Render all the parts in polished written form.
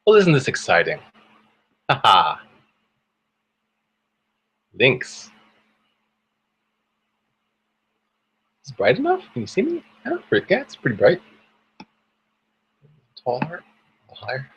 Well, isn't this exciting? Haha. Links. Is it bright enough? Can you see me? Yeah, it's pretty bright. Taller, a little higher.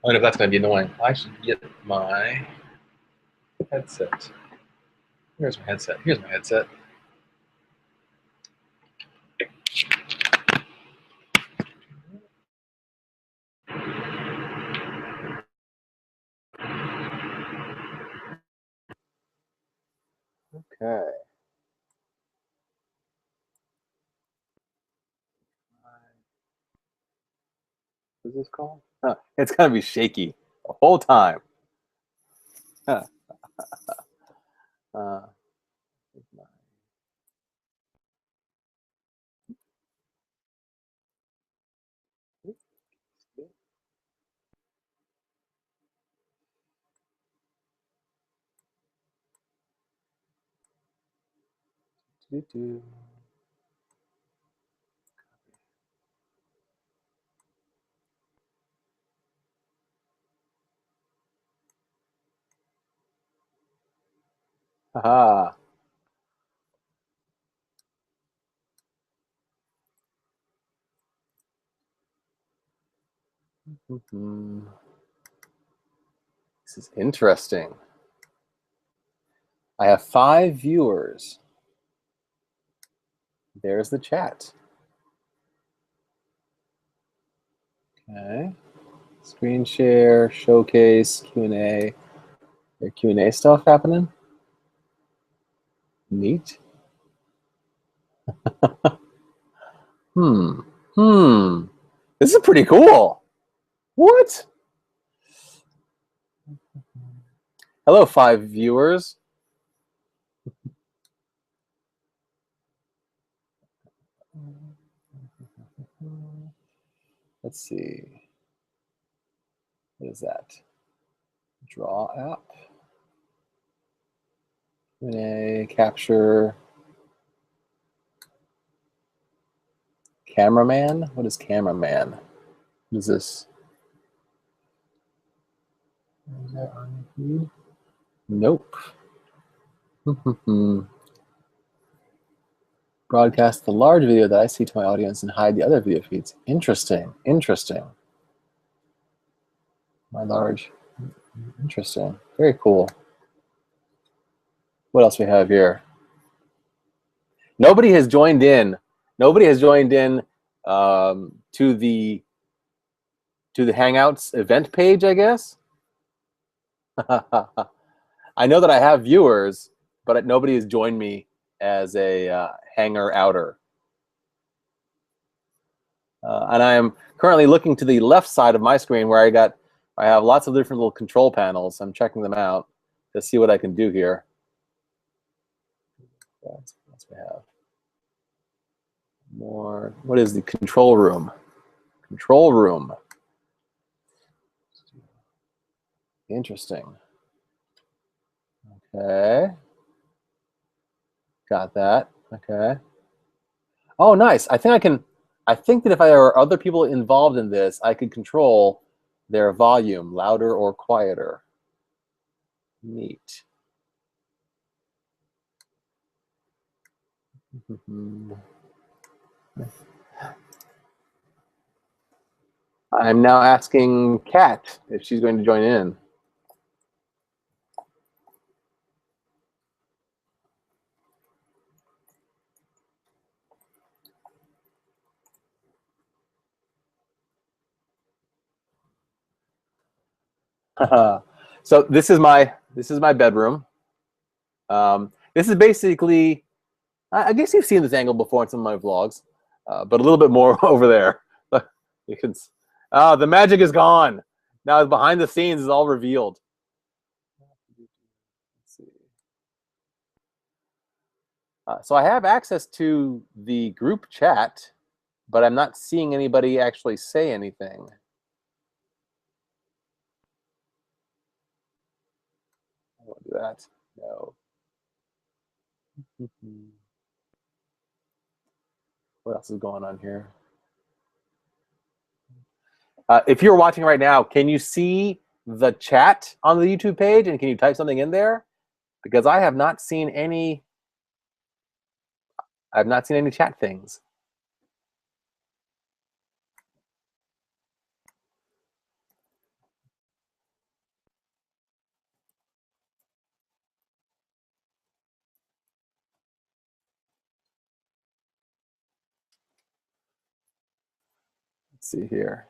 I wonder if that's going to be annoying. I should get my headset. Here's my headset. Here's my headset. Okay. What is this called? Huh. It's going to be shaky the whole time. Huh. Haha. This is interesting. I have 5 viewers. There's the chat. Okay. Screen share, showcase, Q&A. There Q&A stuff happening? Neat. This is pretty cool. What? Hello, 5 viewers. Let's see. What is that? Draw app. Q&A, capture. Cameraman? What is cameraman? What is this? Is that on your feed? Nope. Broadcast the large video that I see to my audience and hide the other video feeds. Interesting. Interesting. My large. Interesting. Very cool. What else we have here? Nobody has joined in. Nobody has joined in to the Hangouts event page, I guess. I know that I have viewers, but nobody has joined me as a hanger outer. And I am currently looking to the left side of my screen where I have lots of different little control panels. I'm checking them out to see what I can do here. What else we have? More. What is the control room? Control room. Interesting. Okay. Got that. Okay. Oh, nice. I think that if there are other people involved in this, I could control their volume, louder or quieter. Neat. I'm now asking Kat if she's going to join in. So this is my bedroom. This is basically, I guess you've seen this angle before in some of my vlogs, but a little bit more over there. You can. The magic is gone. Now behind the scenes is all revealed. So I have access to the group chat, but I'm not seeing anybody actually say anything. I won't do that. No. What else is going on here? If you're watching right now, can you see the chat on the YouTube page, and can you type something in there? Because I have not seen any. I've not seen any chat things. Let's see here.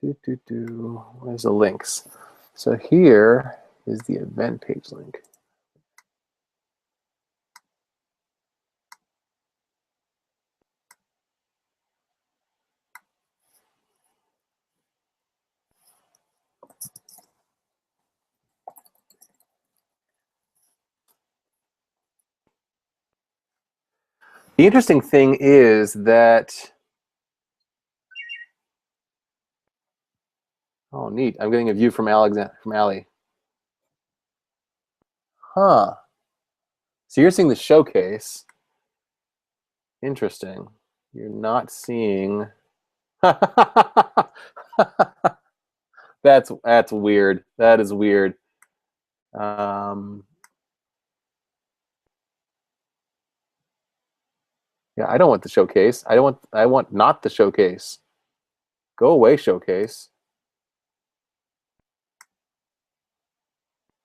Where's the links? So here is the event page link. The interesting thing is that, oh, neat. I'm getting a view from Ali. Huh. So you're seeing the showcase. Interesting. You're not seeing. That's weird. That is weird. Yeah, I don't want the showcase. I want not the showcase. Go away, showcase.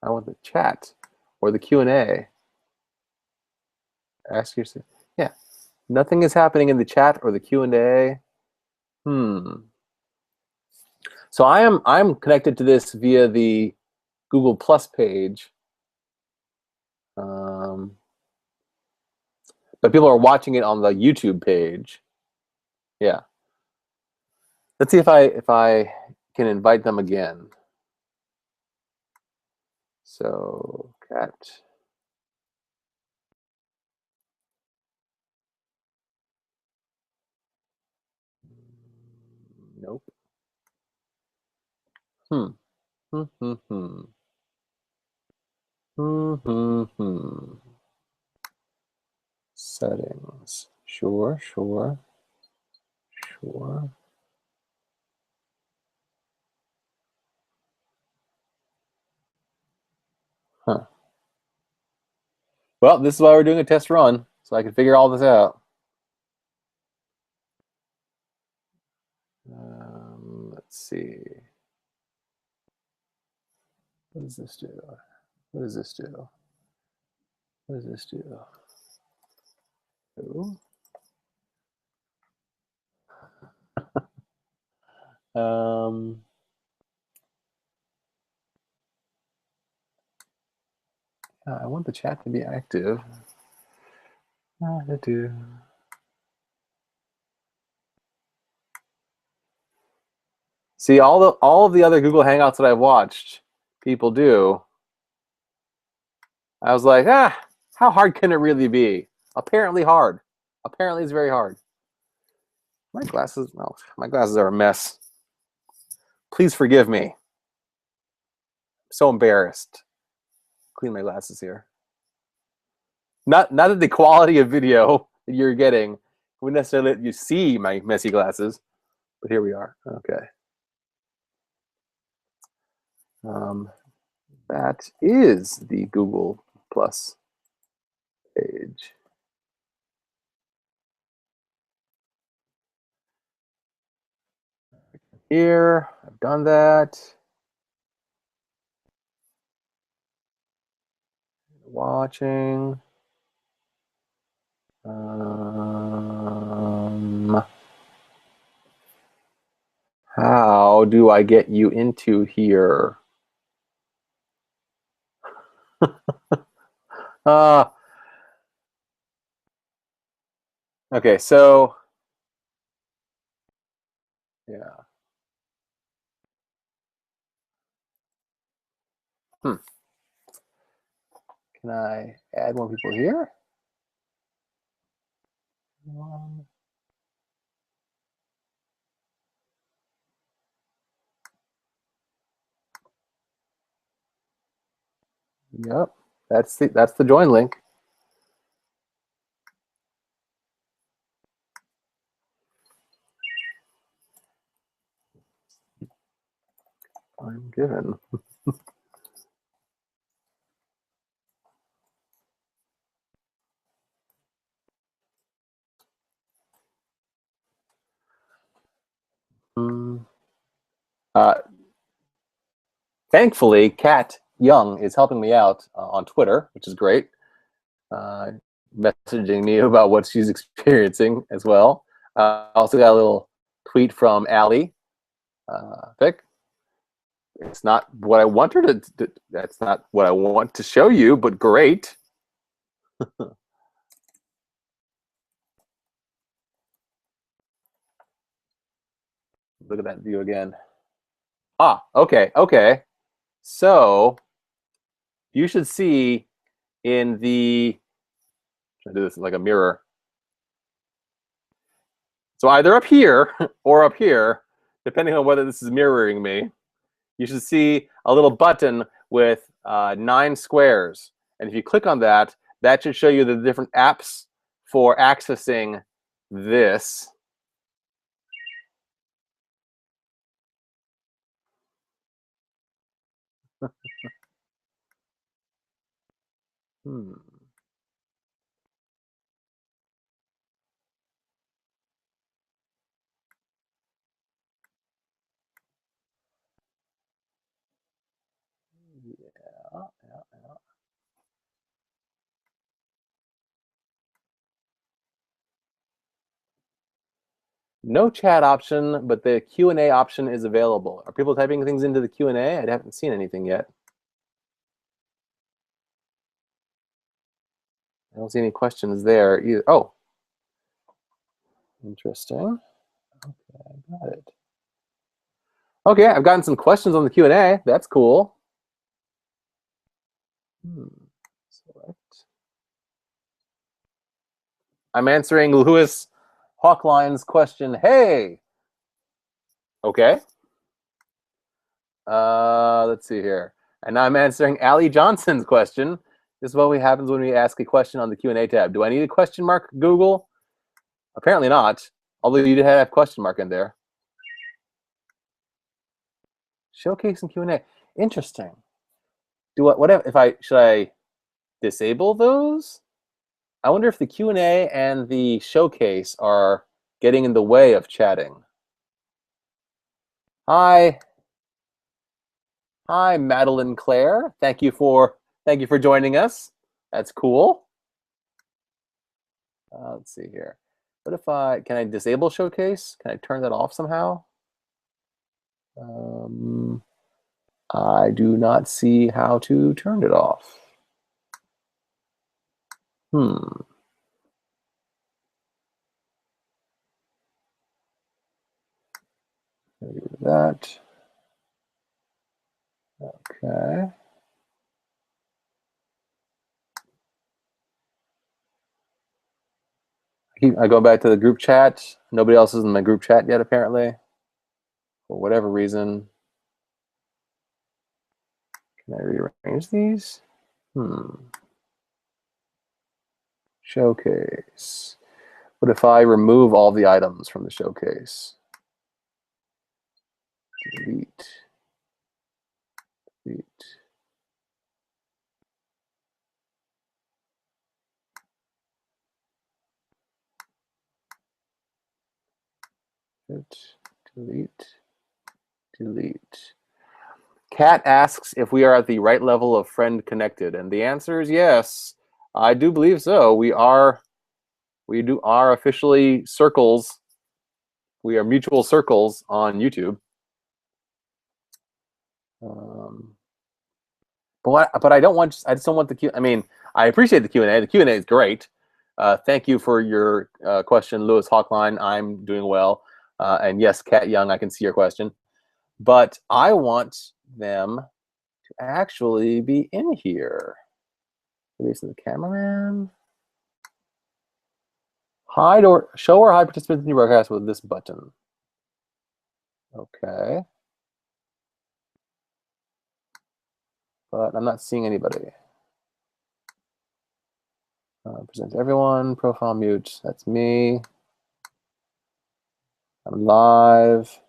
I want the chat or the Q&A. Ask yourself. Yeah. Nothing is happening in the chat or the Q&A. So I'm connected to this via the Google Plus page. But people are watching it on the YouTube page. Yeah. Let's see if I can invite them again. So cat. Nope. Settings. Sure. Huh. Well, this is why we're doing a test run, so I can figure all this out. Let's see. What does this do? What does this do? What does this do? Ooh. I want the chat to be active. I do. See, all of the other Google Hangouts that I've watched people do, I was like, how hard can it really be? Apparently hard. Apparently it's very hard. My glasses are a mess. Please forgive me. I'm so embarrassed. Clean my glasses here. Not that the quality of video that you're getting would necessarily let you see my messy glasses, but here we are. Okay. That is the Google Plus page. Here, I've done that. Watching. How do I get you into here? Okay, so yeah. Can I add more people here? Yep, that's the join link. I'm given. Thankfully, Kat Young is helping me out on Twitter, which is great. Messaging me about what she's experiencing as well. Also got a little tweet from Allie. Vic, it's not what I want her to. That's not what I want to show you, but great. Look at that view again. Ah, okay. So you should see in the. I'll do this like a mirror. So either up here or up here, depending on whether this is mirroring me, you should see a little button with 9 squares. And if you click on that, that should show you the different apps for accessing this. Yeah. No chat option, but the Q&A option is available. Are people typing things into the Q&A? I haven't seen anything yet. I don't see any questions there either. Oh, interesting. Okay, I got it. Okay, I've gotten some questions on the Q&A. That's cool. Select. I'm answering Lewis Hawkline's question. Hey. Okay. Let's see here. And now I'm answering Allie Johnson's question. This is what happens when we ask a question on the Q&A tab. Do I need a question mark, Google? Apparently not, although you did have a question mark in there. Showcase and Q&A. Interesting. Should I disable those? I wonder if the Q&A and the showcase are getting in the way of chatting. Hi, Madeline Claire. Thank you for joining us. That's cool. Let's see here. What if can I disable showcase? Can I turn that off somehow? I do not see how to turn it off. That. Okay. I go back to the group chat. Nobody else is in my group chat yet, apparently. For whatever reason. Can I rearrange these? Showcase. What if I remove all the items from the showcase? Delete. Delete. Kat asks if we are at the right level of friend connected, and the answer is yes. I do believe so. We are officially circles. We are mutual circles on YouTube. But I just don't want the Q. I mean, I appreciate the Q&A. The Q&A is great. Thank you for your question, Lewis Hawkline. I'm doing well. And yes, Kat Young, I can see your question. But I want them to actually be in here. Facing the cameraman. Hide or show or hide participants in your broadcast with this button. Okay. But I'm not seeing anybody. Present to everyone, profile mute, that's me. I'm live.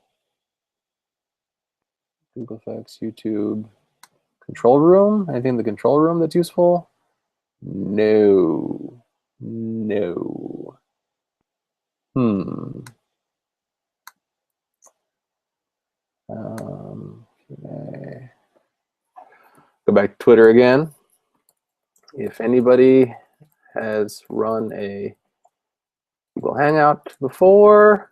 Google Effects, YouTube. Control room, anything in the control room that's useful? No, no. Okay. Go back to Twitter again. If anybody has run a Google Hangout before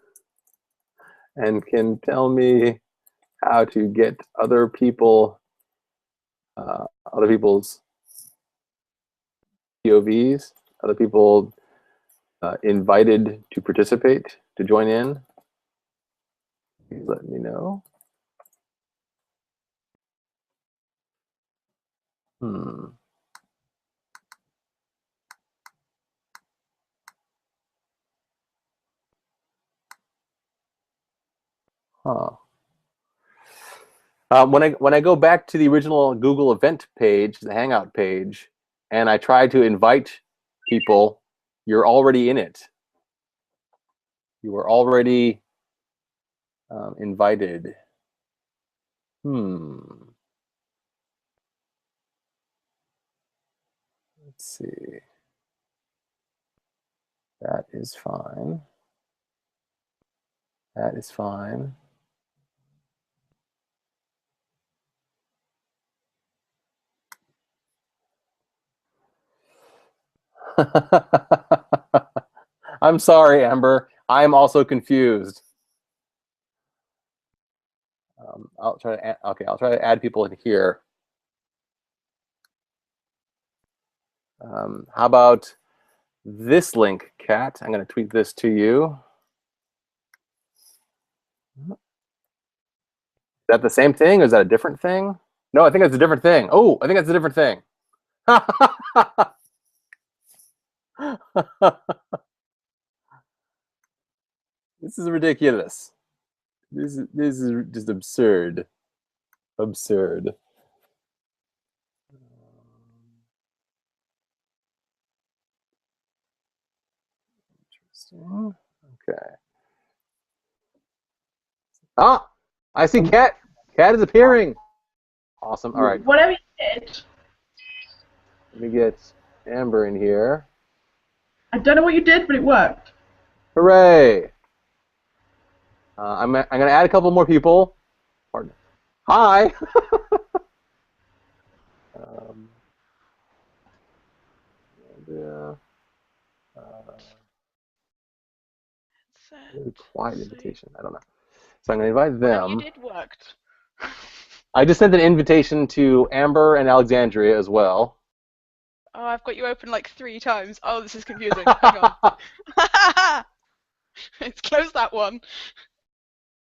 and can tell me how to get other people's POVs, other people invited to participate, to join in, please let me know. Huh. When I go back to the original Google event page, the Hangout page, and I try to invite people, you're already in it. You were already invited. Let's see. That is fine. That is fine. I'm sorry, Amber. I'm also confused. I'll try to add people in here. How about this link, Kat? I'm going to tweet this to you. Is that the same thing, or is that a different thing? No, I think that's a different thing. Oh, I think that's a different thing. This is ridiculous. This is just absurd. Absurd. Interesting. Okay. Ah, I see Kat. Kat is appearing. Awesome. All right. Whatever you did. Let me get Amber in here. I don't know what you did, but it worked. Hooray! I'm going to add a couple more people. Pardon. Hi. Quiet invitation. I don't know. So I'm going to invite them. Whatever you did worked. I just sent an invitation to Amber and Alexandria as well. Oh, I've got you open like 3 times. Oh, this is confusing. Hang on. Let's close that one.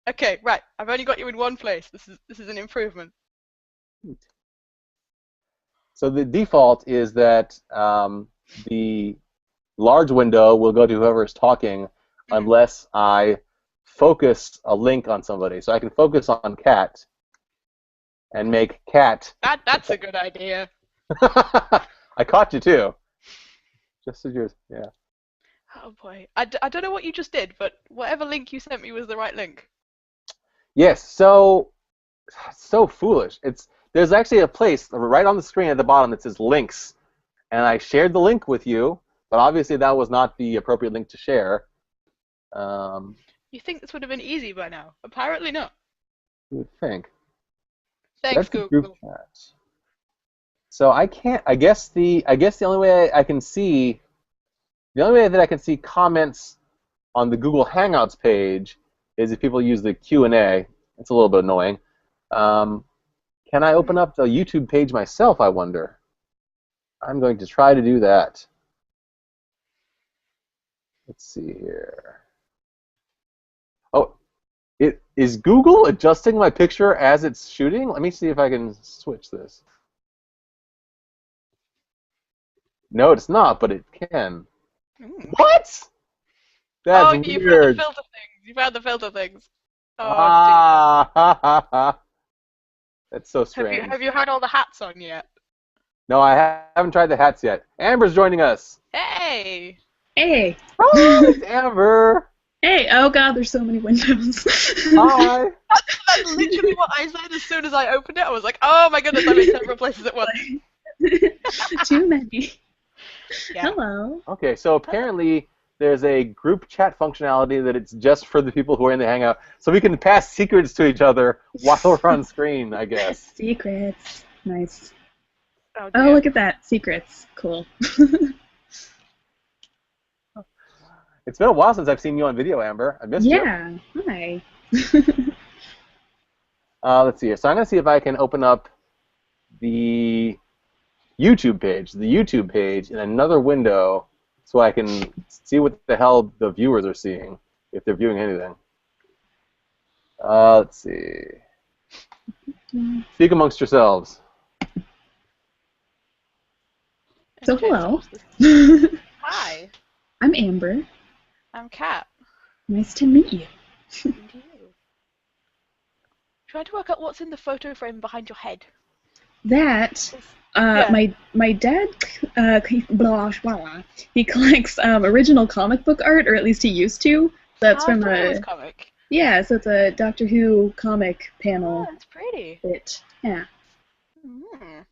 Okay, right. I've only got you in one place. This is an improvement. So the default is that the large window will go to whoever is talking unless I focus a link on somebody. So I can focus on Kat and make Kat. That's a good idea. I caught you too. Just as yours, yeah. Oh boy, I don't know what you just did, but whatever link you sent me was the right link. Yes, so foolish. There's actually a place right on the screen at the bottom that says links, and I shared the link with you, but obviously that was not the appropriate link to share. You think this would have been easy by now? Apparently not. You would think. Thanks, Google. So I can't. I guess the only way I can see, the only way that I can see comments on the Google Hangouts page is if people use the Q&A. It's a little bit annoying. Can I open up the YouTube page myself, I wonder? I'm going to try to do that. Let's see here. Oh, is Google adjusting my picture as it's shooting? Let me see if I can switch this. No, it's not, but it can. Ooh. What? That's Oh, you found the weird. filter things. You found the filter things. Oh dear. Ah, ha, ha, ha. That's so Have you strange. have you had all the hats on yet? No, I haven't tried the hats yet. Amber's joining us. Hey. Hey. Oh, it's Amber. Hey. Oh god, there's so many windows. Hi. That's literally what I said as soon as I opened it. I was like, oh my goodness, I'm in several places at once. Too many. Yeah. Hello. Okay, so apparently there's a group chat functionality that it's just for the people who are in the Hangout, so we can pass secrets to each other while we're on screen, I guess. Secrets. Nice. Oh, Oh, dear. look at that. Secrets. Cool. It's been a while since I've seen you on video, Amber. I missed you. Yeah. Hi. Let's see here. So I'm going to see if I can open up the YouTube page in another window so I can see what the hell the viewers are seeing, if they're viewing anything. Let's see. Speak amongst yourselves. So Okay, hello. Hi, I'm Amber. I'm Kat. Nice to meet you. And you. Trying to work out what's in the photo frame behind your head. That Yeah. my dad he collects original comic book art, or at least he used to. That's I from thought it was a comic. yeah, so it's a Doctor Who comic Oh, panel that's pretty. bit. Yeah. Mm.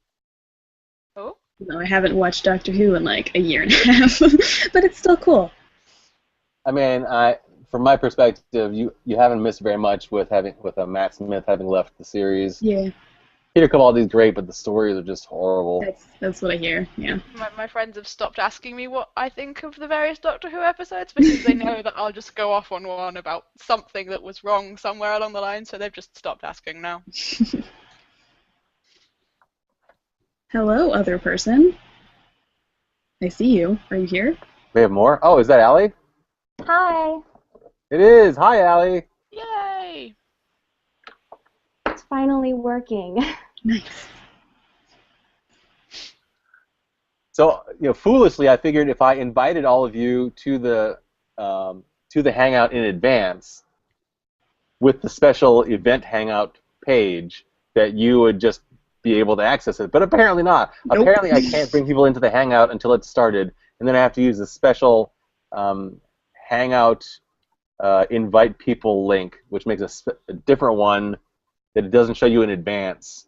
Oh. No, I haven't watched Doctor Who in like a year and a half, but it's still cool. I mean, from my perspective, you haven't missed very much with Matt Smith having left the series. Yeah, Peter Capaldi's great, but the stories are just horrible. that's what I hear. Yeah. My friends have stopped asking me what I think of the various Doctor Who episodes because they know that I'll just go off on one about something that was wrong somewhere along the line, so they've just stopped asking now. Hello, other person. I see you. Are you here? We have more? Oh, is that Allie? Hi. It is. Hi, Allie. Yay! It's finally working. Nice. So, foolishly, I figured if I invited all of you to the Hangout in advance with the special event Hangout page, that you would just be able to access it. But apparently not. Nope. Apparently, I can't bring people into the Hangout until it's started, and then I have to use a special Hangout invite people link, which makes a different one that it doesn't show you in advance.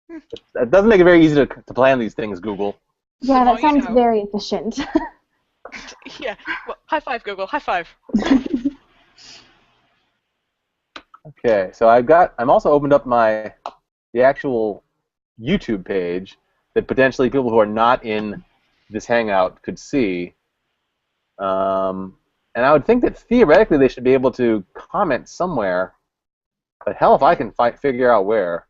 It doesn't make it very easy to plan these things, Google. Yeah, Well, that sounds you know. very efficient. Yeah. Well, high five, Google. High five. Okay, so I'm also opened up the actual YouTube page that potentially people who are not in this Hangout could see. And I would think that theoretically they should be able to comment somewhere, but hell if I can figure out where.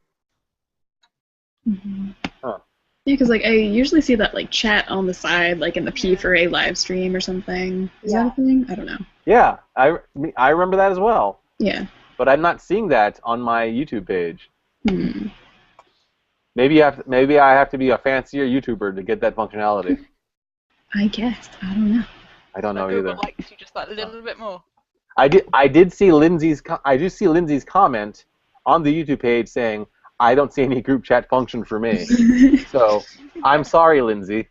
Mm-hmm. Huh. Yeah, because like I usually see that like chat on the side, like in the P4A live stream or something. Is that a thing? I don't know. Yeah, I remember that as well, Yeah. but I'm not seeing that on my YouTube page. Hmm. Maybe I have to be a fancier YouTuber to get that functionality. I guess. I don't know. I don't know Google either. likes you just that little bit more. I did see Lindsay's comment on the YouTube page saying, I don't see any group chat function for me. So I'm sorry, Lindsay.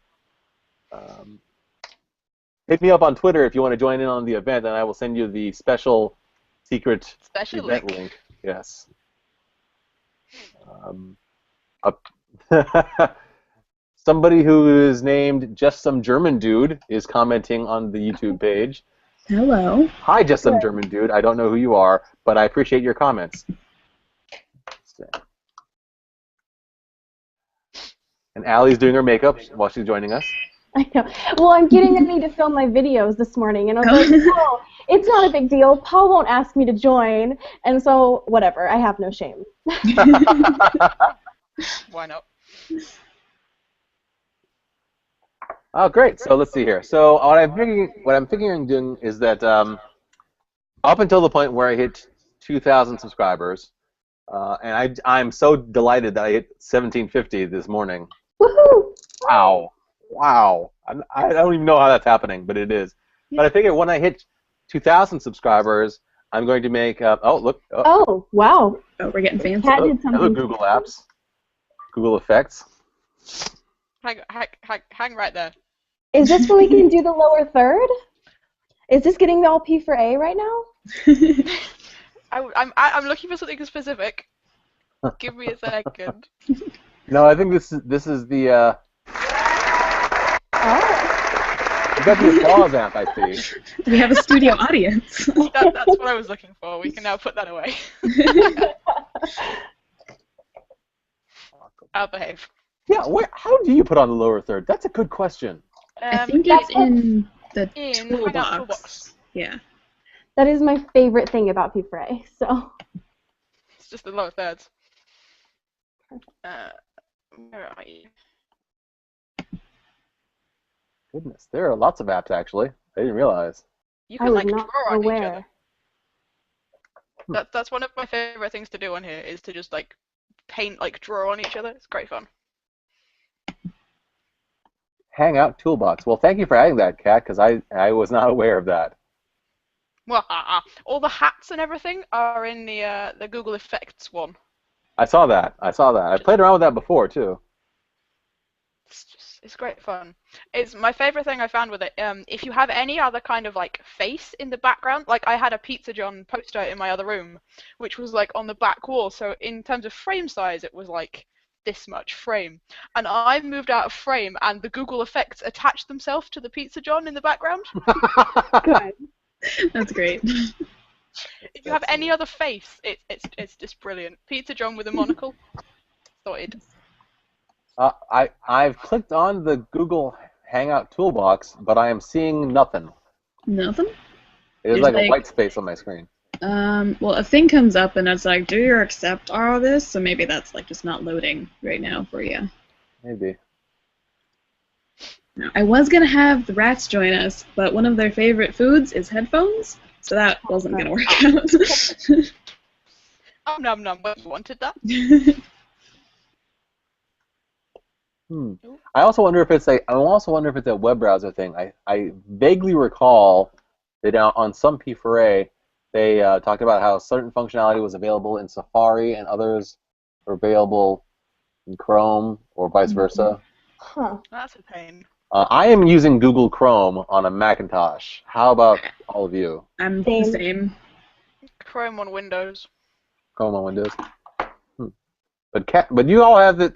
Hit me up on Twitter if you want to join in on the event, and I will send you the special secret event link. Yes. Somebody who is named Just Some German Dude is commenting on the YouTube page. Hello. Hi, Just Some German Dude. I don't know who you are, but I appreciate your comments. And Allie's doing her makeup while she's joining us. I know. Well, I'm getting ready to film my videos this morning, and I was like, oh, it's not a big deal. Paul won't ask me to join, and so whatever. I have no shame. Why not? Oh, great. So let's see here. So what I'm figuring doing is that up until the point where I hit 2,000 subscribers, and I'm so delighted that I hit 1,750 this morning. Woohoo! Wow. Wow. I don't even know how that's happening, but it is. But I figure when I hit 2,000 subscribers, I'm going to make. Oh, look. Oh, wow. Oh, we're getting fancy. Cat did Hello, something. Google Apps. Google Effects. Hang right there. Is this when we can do the lower third? Is this getting all P for A right now? I'm looking for something specific. Give me a second. No, I think this is the. Oh. You got the applause amp, I see. We have a studio audience. That's what I was looking for. We can now put that away. I'll behave. Yeah, how do you put on the lower third? That's a good question. I think it's in the Hangout toolbox. toolbox. Yeah. That is my favorite thing about P for A. So. It's just the lower thirds. Where are you? Goodness, there are lots of apps actually. I didn't realize. You I can was like not draw on each aware. other. That's one of my favorite things to do on here is to just like paint, like draw on each other. It's great fun. Hangout toolbox. Well, thank you for adding that, Kat, because I was not aware of that. Well, all the hats and everything are in the Google Effects one. I saw that. I played around with that before too. It's great fun. It's my favorite thing I found with it. If you have any other kind of like face in the background, like I had a Pizza John poster in my other room, which was like on the back wall. So in terms of frame size, it was like this much frame. And I moved out of frame, and the Google Effects attached themselves to the Pizza John in the background. Good. That's great. If you have any other face, it's just brilliant. Pizza John with a monocle. Sorted. I've clicked on the Google Hangout toolbox, but I am seeing nothing. Nothing? It is There's like a like- white space on my screen. Well, a thing comes up and it's like, do you accept all this? So maybe that's like just not loading right now for you. Maybe. No, I was going to have the rats join us, but one of their favorite foods is headphones, so that wasn't going to work out. Nom nom, but you wanted that? I also wonder if it's a web browser thing. I vaguely recall that on some P4A they talked about how certain functionality was available in Safari and others were available in Chrome or vice versa. Huh. That's a pain. I am using Google Chrome on a Macintosh. How about all of you? I'm the Same. same. Chrome on Windows. Chrome on Windows. But you all have the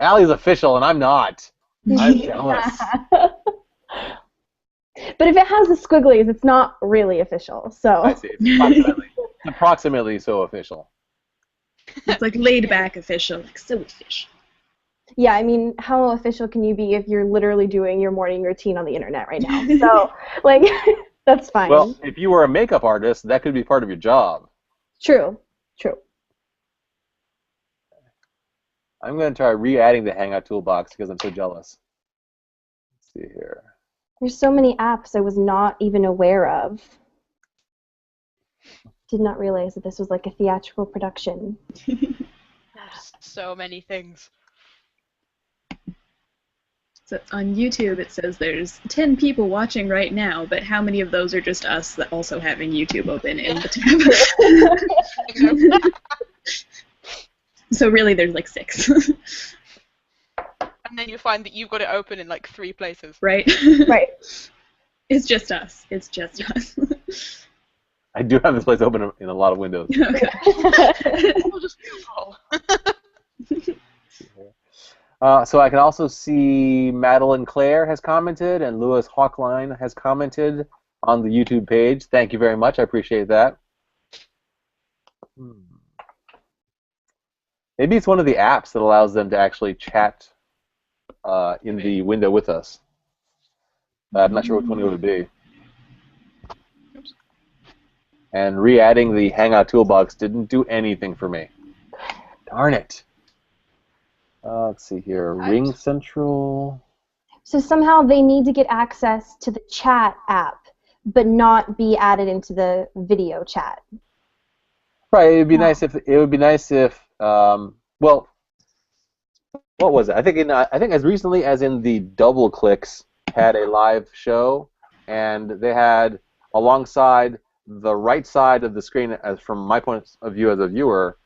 Allie's official and I'm not. I'm jealous. But if it has the squigglies, it's not really official. So. I see. It's approximately so official. It's like laid back official, like so official. Yeah, I mean, how official can you be if you're literally doing your morning routine on the internet right now? So, like, that's fine. Well, if you were a makeup artist, that could be part of your job. True. True. I'm going to try re-adding the Hangout toolbox because I'm so jealous. Let's see here. There's so many apps I was not even aware of. Did not realize that this was like a theatrical production. There's so many things. So on YouTube it says there's 10 people watching right now, but how many of those are just us that also having YouTube open in the tab? So really there's like 6. And then you find that you've got it open in like 3 places. Right? Right. It's just us. It's just us. I do have this place open in a lot of windows. Okay. We'll just Google. So I can also see Madeline Clare has commented and Lewis Hawkline has commented on the YouTube page. Thank you very much. I appreciate that. Maybe it's one of the apps that allows them to actually chat in the window with us. I'm not sure which one it would be. Oops. And re-adding the Hangout toolbox didn't do anything for me. Darn it. Let's see here. Ring Central. So somehow they need to get access to the chat app, but not be added into the video chat. Right. It would be nice if. Well, what was it? I think as recently as in the Double Clicks had a live show, and they had alongside the right side of the screen, as from my point of view as a viewer,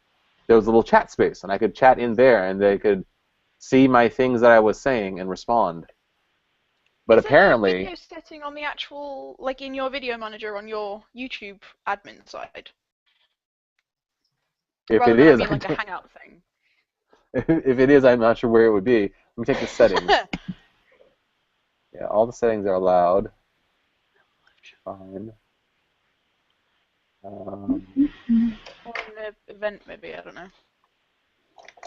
there was a little chat space, and I could chat in there, and they could see my things that I was saying and respond. But Is there no apparently, video setting on the actual, like in your video manager on your YouTube admin side? if Rather it than is, being like a Hangout thing. if it is, I'm not sure where it would be. Let me check the settings. Yeah, all the settings are allowed. Fine. Or an event, maybe, I don't know.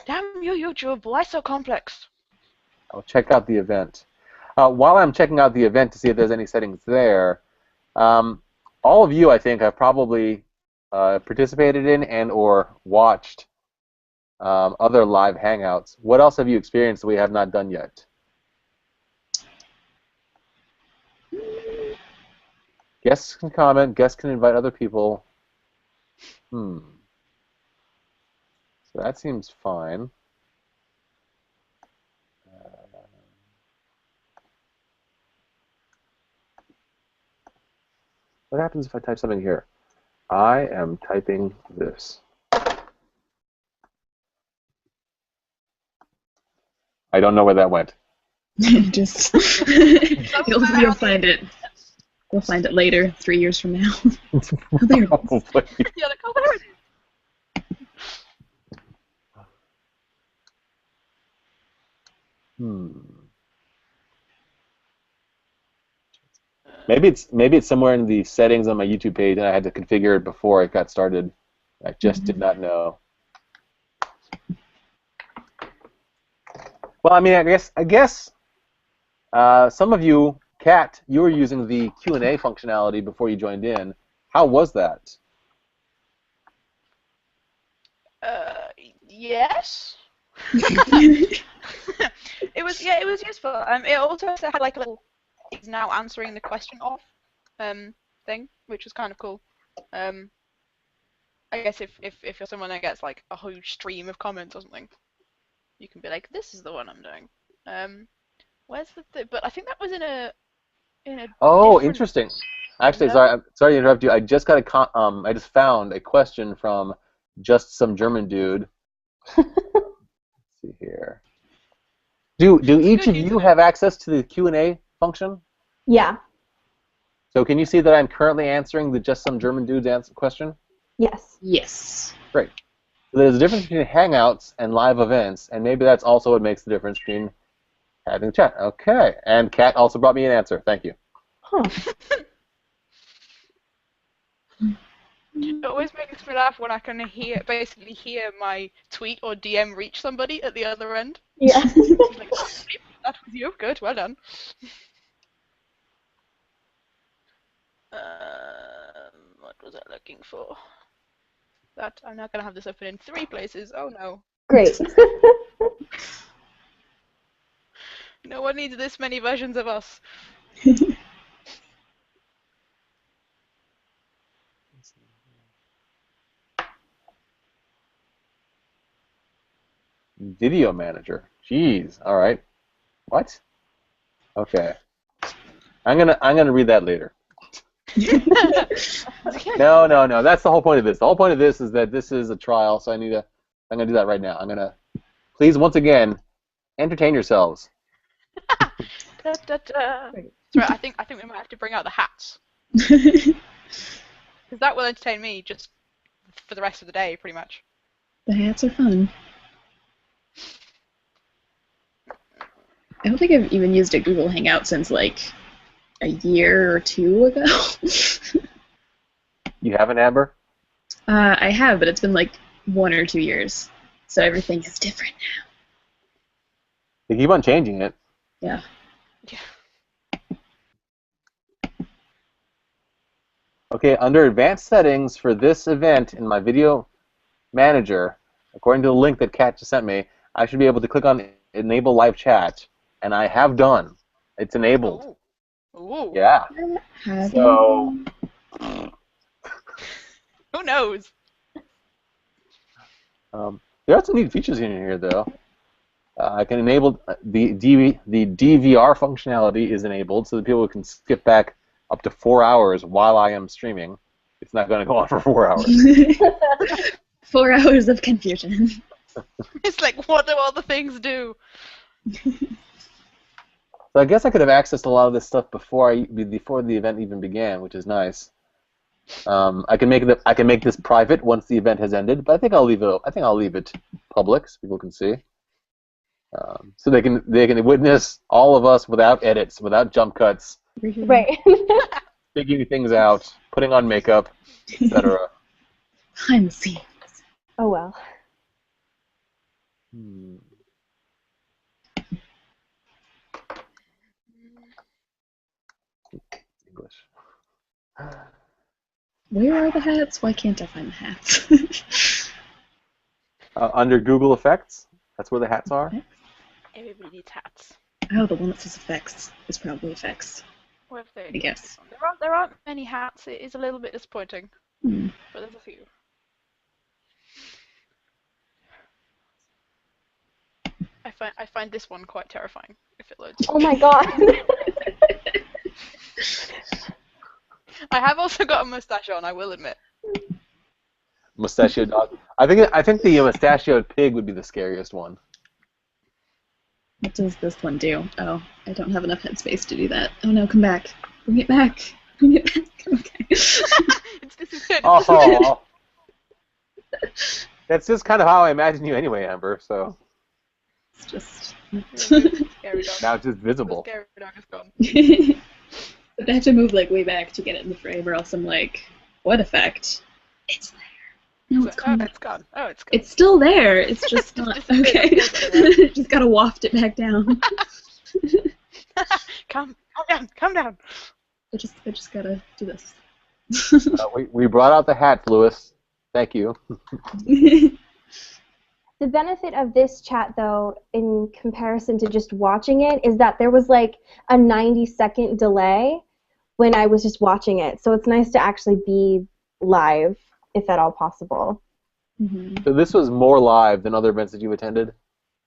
Damn you, YouTube, why so complex? I'll check out the event. While I'm checking out the event to see if there's any settings there, all of you, I think, have probably participated in and or watched other live Hangouts. What else have you experienced that we have not done yet? Guests can comment. Guests can invite other people. So that seems fine. What happens if I type something here? I am typing this. I don't know where that went. Just you'll find it. We'll find it later, 3 years from now. Oh, there it is. Probably. Yeah, like, oh, there it is. Maybe it's somewhere in the settings on my YouTube page, and I had to configure it before it got started. I just did not know. Well, I mean, I guess some of you, Kat, you were using the Q&A functionality before you joined in. How was that? Yes. It was useful. It also had like a little "is now answering the question off" thing, which was kind of cool. I guess if you're someone that gets like a huge stream of comments or something, you can be like, "This is the one I'm doing." Where's the but I think that was in a Oh, different interesting. Actually, level. sorry to interrupt you. I just got I just found a question from just some German dude. Let's see here. Do each of you have access to the Q&A function? Yeah. So can you see that I'm currently answering the just some German dude's question? Yes. Yes. Great. So there's a difference between Hangouts and live events, and maybe that's also what makes the difference between having a chat. Okay. And Kat also brought me an answer. Thank you. Huh. It always makes me laugh when I can basically hear my tweet or DM reach somebody at the other end. Yeah. Like, oh, that was you. Good. Well done. What was I looking for? That I'm not gonna have this open in 3 places. Oh no. Great. No one needs this many versions of us. Video manager. Jeez. All right. What? Okay. I'm gonna read that later. No. That's the whole point of this. The whole point of this is that this is a trial, so I'm gonna do that right now. I'm gonna please once again entertain yourselves. That's right. I think we might have to bring out the hats The because that will entertain me just for the rest of the day, pretty much. hats are fun. I don't think I've even used a Google Hangout since like a year or 2 ago. You haven't, Amber? I have, but it's been like 1 or 2 years, so everything is different now. They keep on changing it. Yeah. Yeah. Okay, under advanced settings for this event in my video manager, according to the link that Kat just sent me, I should be able to click on enable live chat, and I have done. It's enabled. Ooh. Yeah. Have So Who knows? there are some neat features in here, though. I can enable the DVR functionality is enabled so that people can skip back up to 4 hours while I am streaming. It's not going to go on for 4 hours. 4 hours of confusion. It's like, what do all the things do? So I guess I could have accessed a lot of this stuff before the event even began, which is nice. I can make this private once the event has ended, but I think I'll leave it public so people can see. So they can witness all of us without edits, without jump cuts, Right. figuring things out, putting on makeup, etc. Behind the scenes. Oh well. English. Where are the hats? Why can't I find the hats? Under Google Effects, that's where the hats are. Everybody needs hats. Oh, the one that says effects is probably effects. What if they? I guess. There aren't many hats. It is a little bit disappointing, Hmm. but there's a few. I find this one quite terrifying if it loads. Oh my god. I have also got a mustache on, I will admit. Mustachioed dog. I think the mustachioed pig would be the scariest one. What does this one do? Oh, I don't have enough headspace to do that. Oh no, come back. Bring it back. Bring it back. Okay. It's disappeared. Oh, that's just kind of how I imagine you anyway, Amber. So It's just... Scary dog. now it's just visible. The scary dog is gone. But I have to move like way back to get it in the frame, or else I'm like, what effect? It's there. No, it's gone. Oh, it's gone. Oh, it's gone. It's still there. It's just not okay. Just gotta waft it back down. Calm down. Calm down. I just gotta do this. We brought out the hats, Lewis. Thank you. The benefit of this chat, though, in comparison to just watching it, is that there was like a 90-second delay when I was just watching it. So it's nice to actually be live, if at all possible. Mm-hmm. So this was more live than other events that you've attended?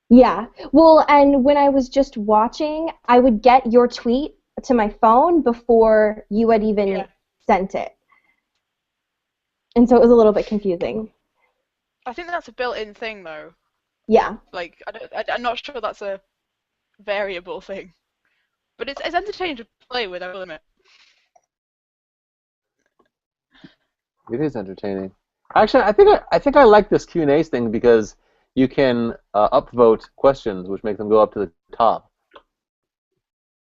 Yeah. Well, and when I was just watching, I would get your tweet to my phone before you had even sent it. And so it was a little bit confusing. I think that's a built-in thing, though. Yeah. Like, I'm not sure that's a variable thing. But it's entertaining to play with, I will admit. It is entertaining. Actually, I think I like this Q&A thing because you can upvote questions, which make them go up to the top.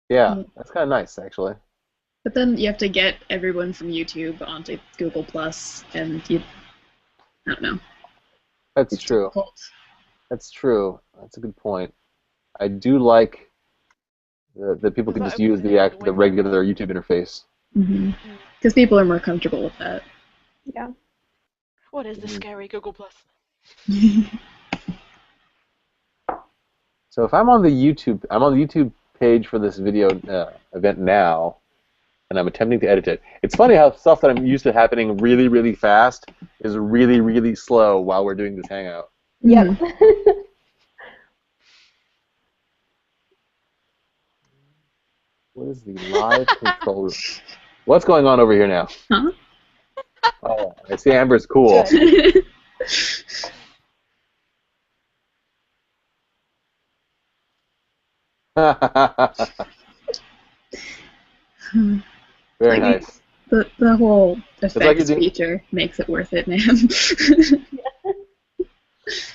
Yeah, that's kind of nice, actually. But then you have to get everyone from YouTube onto Google Plus, and I don't know. That's It's true. difficult. That's true. That's a good point. I do like that people can Does just that use open the the window? regular YouTube interface. Because people are more comfortable with that. Yeah. What is the scary Google Plus? So if I'm on the YouTube page for this video event now, and I'm attempting to edit it. It's funny how stuff that I'm used to happening really, really fast is really, really slow while we're doing this Hangout. Yep. What is the live control room? What's going on over here now? Huh? Oh, I see Amber's cool. Very nice. The whole like effects you're doing- feature makes it worth it, man.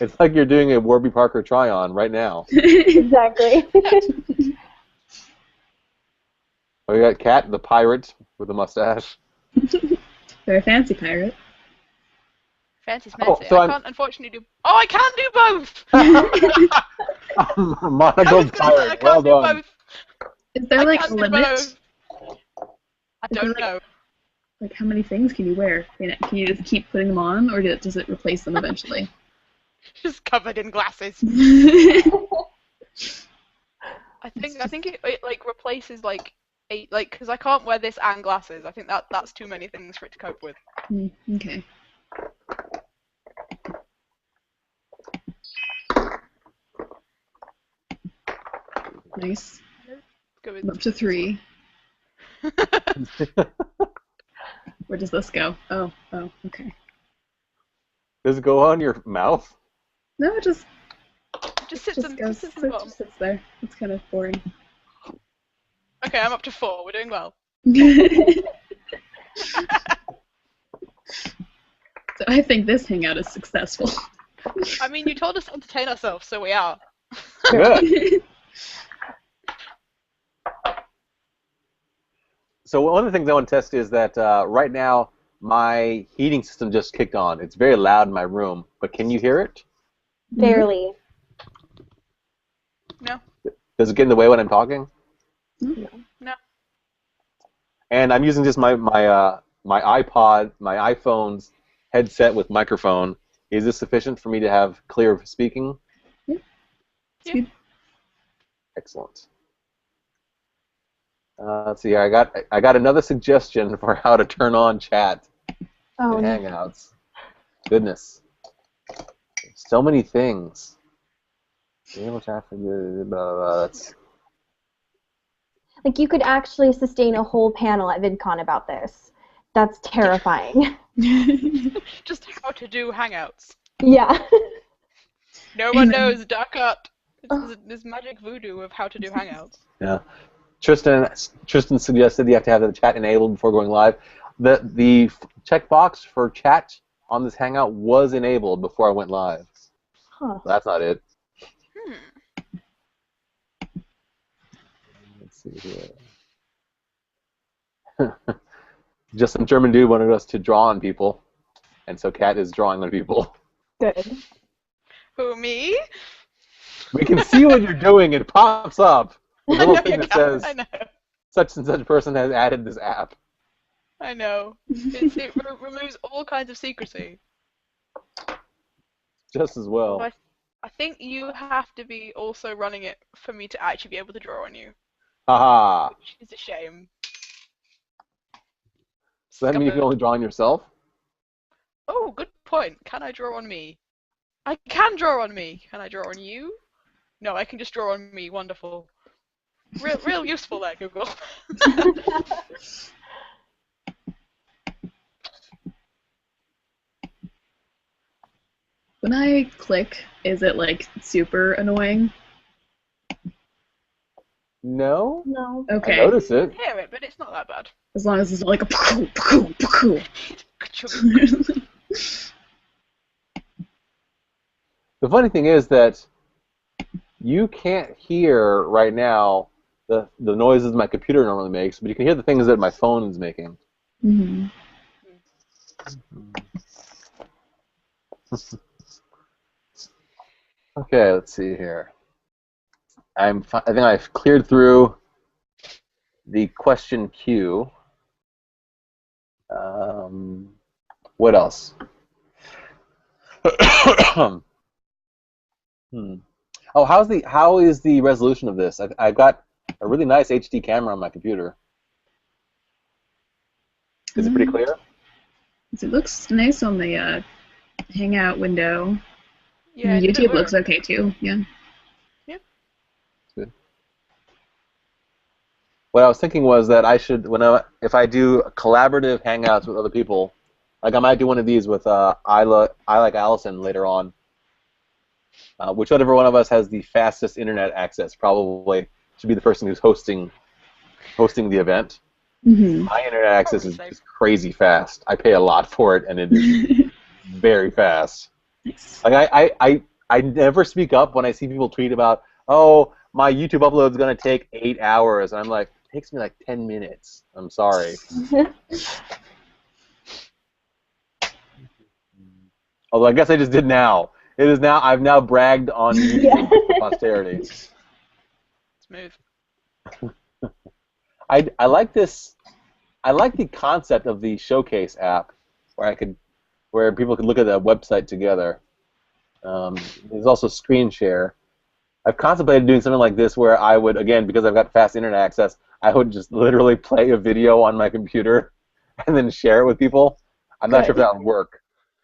It's like you're doing a Warby Parker try-on right now. Exactly. We got Kat, the pirate with the mustache. They're a fancy pirate. Fancy's Oh, fancy. so I can't unfortunately do... Oh, I can do both! I Monocled was gonna say I pirate. Well can't do done. both. Is there I like can a do limit? both. I Is there, don't like- know. Like how many things can you wear? Can you just keep putting them on, or does it replace them eventually? Just covered in glasses. I think it like replaces like because I can't wear this and glasses. I think that's too many things for it to cope with. Okay. Nice. Go I'm up to 3. Where does this go? Oh, okay. Does it go on your mouth? No, it just Just sits just in, goes. just sits in the bottom. Just sits there. It's kind of boring. Okay, I'm up to 4. We're doing well. So I think this hangout is successful. I mean, you told us to entertain ourselves, so we are. Good. So one of the things I want to test is that right now my heating system just kicked on. It's very loud in my room, but can you hear it? Barely. No. Does it get in the way when I'm talking? No. And I'm using just my iPod, my iPhone's headset with microphone. Is this sufficient for me to have clear speaking? Yeah. Excellent. Let's see. I got another suggestion for how to turn on chat Oh, in no. Hangouts. Goodness, so many things. Enable chat for blah, blah, blah. That's Like, you could actually sustain a whole panel at VidCon about this. That's terrifying. Just how to do Hangouts. Yeah. No one knows. Duck up. It's this magic voodoo of how to do Hangouts. yeah. Tristan suggested you have to have the chat enabled before going live. The checkbox for chat on this Hangout was enabled before I went live. Huh. That's not it. Let's see here. Just some German dude wanted us to draw on people, and so Kat is drawing on people. Good. Who, me? We can see what you're doing. It pops up. A I little know thing you that can. says I know. such and such person has added this app. I know. It removes all kinds of secrecy. Just as well. But I think you have to be also running it for me to actually be able to draw on you, Haha. which is a shame. So that means you can only draw on yourself? Oh, good point. Can I draw on me? I can draw on me. Can I draw on you? No, I can just draw on me. Wonderful. Real useful there, Google. When I click, is it like super annoying? No. No. I Okay. notice it. Hear it, but it's not that bad. As long as it's like a poo, poo, poo. The funny thing is that you can't hear right now the noises my computer normally makes, but you can hear the things that my phone is making. Mm-hmm. Okay, let's see here. I think I've cleared through the question queue. What else? Oh, how is the resolution of this? I've got a really nice HD camera on my computer. Is it pretty clear? It looks nice on the Hangout window. Yeah, And did it YouTube looks work? okay too. Yeah. Good. What I was thinking was that I should, if I do collaborative hangouts with other people, like I might do one of these with I Like Allison later on. Whichever one of us has the fastest internet access probably should be the person who's hosting the event. Mm-hmm. My internet access Probably is crazy fast. I pay a lot for it, and it is very fast. Nice. Like I never speak up when I see people tweet about, oh, my YouTube upload is going to take 8 hours, and I'm like, it takes me like 10 minutes. I'm sorry. Although I guess I just did now. It is now. I've now bragged on YouTube for posterity. Smooth. I like this. I like the concept of the Showcase app, where people could look at the website together. There's also screen share. I've contemplated doing something like this where I would, again, because I've got fast internet access, I would just literally play a video on my computer and then share it with people. I'm not sure if that would work,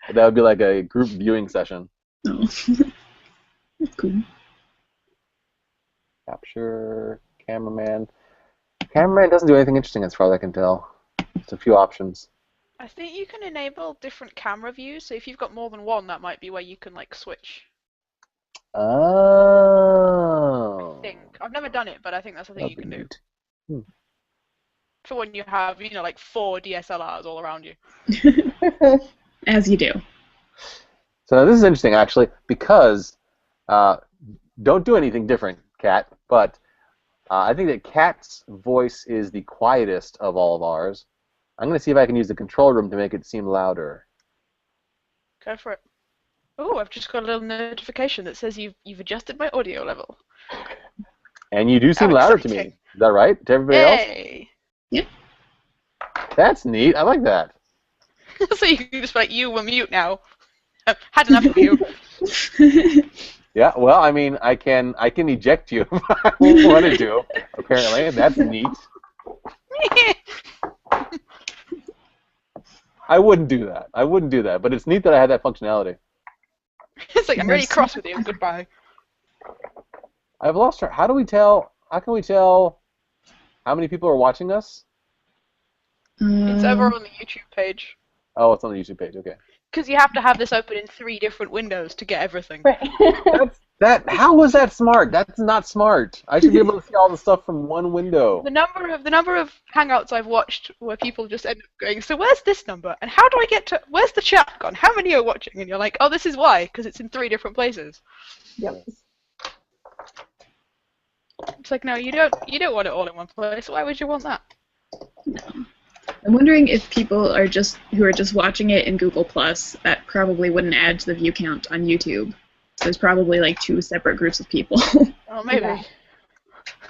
but that would be like a group viewing session. Oh. That's cool. Capture, cameraman. Cameraman doesn't do anything interesting as far as I can tell. Just a few options. I think you can enable different camera views, so if you've got more than one, that might be where you can like switch. Oh. I think. I've never done it, but I think that's a thing you can do. Hmm. For when you have, you know, like 4 DSLRs all around you. As you do. So this is interesting, actually, because don't do anything different, Kat, but I think that Kat's voice is the quietest of all of ours. I'm going to see if I can use the control room to make it seem louder. Go for it. Oh, I've just got a little notification that says you've adjusted my audio level. And you do seem How louder to me. exciting. Is that right? To everybody else? Hey! Yep. That's neat. I like that. So you can just be like, you were mute now. Had enough of you. Yeah, well, I mean, I can eject you if I wanted to, apparently, and that's neat. I wouldn't do that. I wouldn't do that, but it's neat that I had that functionality. It's like, I'm really cross with you. Goodbye. I've lost track. How can we tell how many people are watching us? It's over on the YouTube page. Oh, it's on the YouTube page. Okay. Because you have to have this open in 3 different windows to get everything. How was that smart? That's not smart. I should be able to see all the stuff from one window. The number of Hangouts I've watched where people just end up going, so where's this number? And how do I get to, where's the chat gone? How many are watching? And you're like, oh, this is why, because it's in 3 different places. Yep. It's like, no, you don't want it all in one place. Why would you want that? No. I'm wondering if people who are just watching it in Google Plus, that probably wouldn't add to the view count on YouTube. So there's probably like 2 separate groups of people. Oh, maybe. Yeah.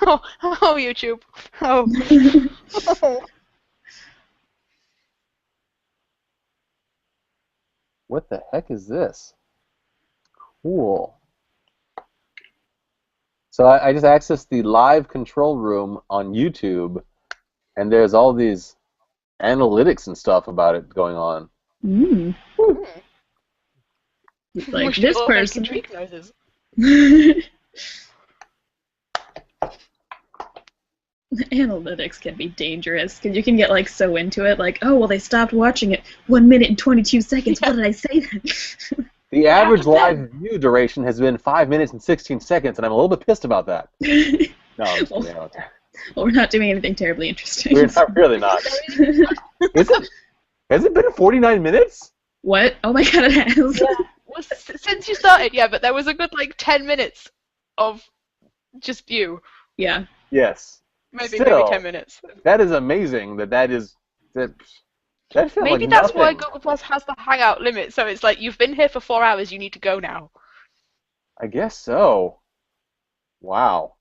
Oh, YouTube. Oh. What the heck is this? Cool. So I just accessed the live control room on YouTube, and there's all these analytics and stuff about it going on. Mm. Like We should this all make person. intrigue noises. Analytics can be dangerous because you can get like so into it, like, oh well, they stopped watching it 1 minute and 22 seconds. Yeah. What did I say then? The average live view duration has been 5 minutes and 16 seconds, and I'm a little bit pissed about that. No, I'm just kidding. Well, we're not doing anything terribly interesting. We're not, really not. Has it been 49 minutes? What? Oh my god, it has. Yeah. Well, since you started, yeah, but there was a good like 10 minutes of just you. Yeah. Yes. Maybe Still, 10 minutes. That is amazing. That felt Maybe like that's why nothing. Google Plus has the Hangout limit. So it's like, you've been here for 4 hours, you need to go now. I guess so. Wow.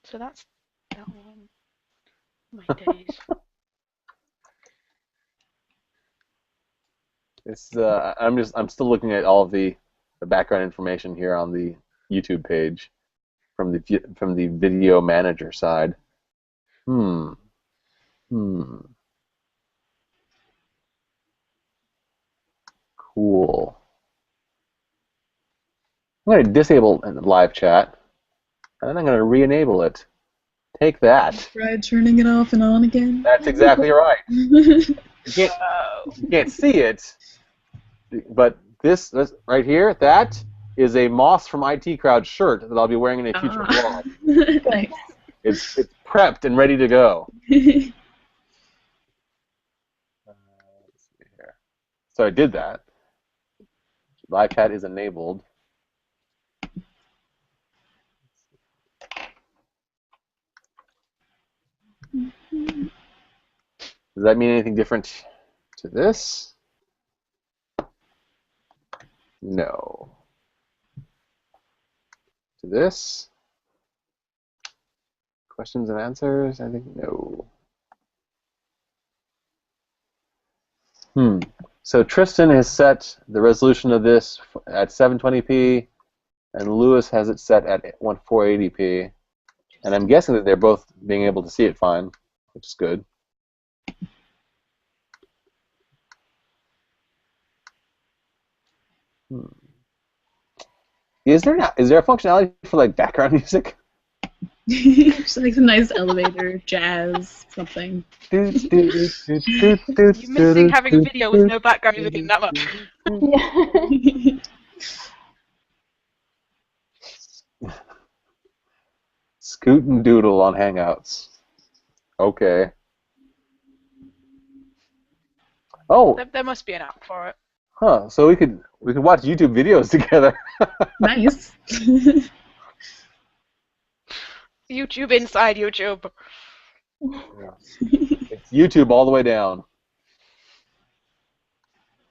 So that's that one. My days. It's I'm still looking at all of the background information here on the YouTube page from the video manager side. Cool. I'm going to disable live chat, and then I'm going to re-enable it. Take that. Tried turning it off and on again. That's exactly right. You can't see it, but this right here, that is a Moss from IT Crowd shirt that I'll be wearing in a future vlog. Nice. It's prepped and ready to go. Let's see here. So I did that. Live chat is enabled. Does that mean anything different to this? No. To this? Questions and answers? I think no. So Tristan has set the resolution of this at 720p, and Lewis has it set at 480p. And I'm guessing that they're both being able to see it fine, which is good. Is there a functionality for like background music? Just like some nice elevator, jazz, something. You're missing having a video with no background music in that much. Yeah. Scoot and doodle on Hangouts. Okay. Oh, There must be an app for it. huh. So we could watch YouTube videos together. Nice. YouTube inside YouTube. It's YouTube all the way down.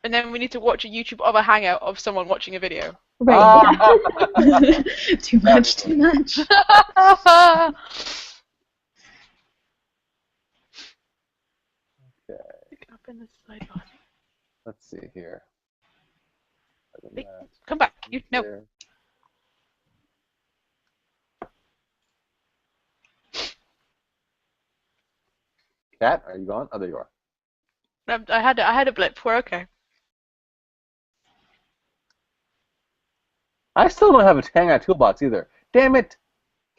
And then we need to watch a YouTube of a Hangout of someone watching a video. Right. Too much, too much. Okay. Up in the sidebar. Let's see here. Hey, come back. No. There. Cat, are you gone? Oh, there you are. I had a blip. We're okay. I still don't have a Hangout toolbox either. Damn it!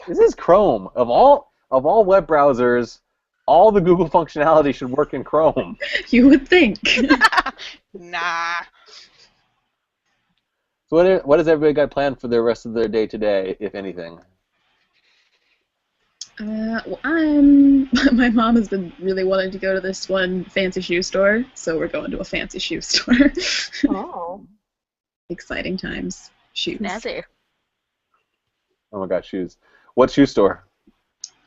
This is Chrome. Of all web browsers, all the Google functionality should work in Chrome. You would think. Nah. So what has everybody got planned for the rest of their day today, if anything? Well, my mom has been really wanting to go to this one fancy shoe store, so we're going to a fancy shoe store. Oh. Exciting times. Shoes. Snazzy. Oh my gosh, shoes. What shoe store?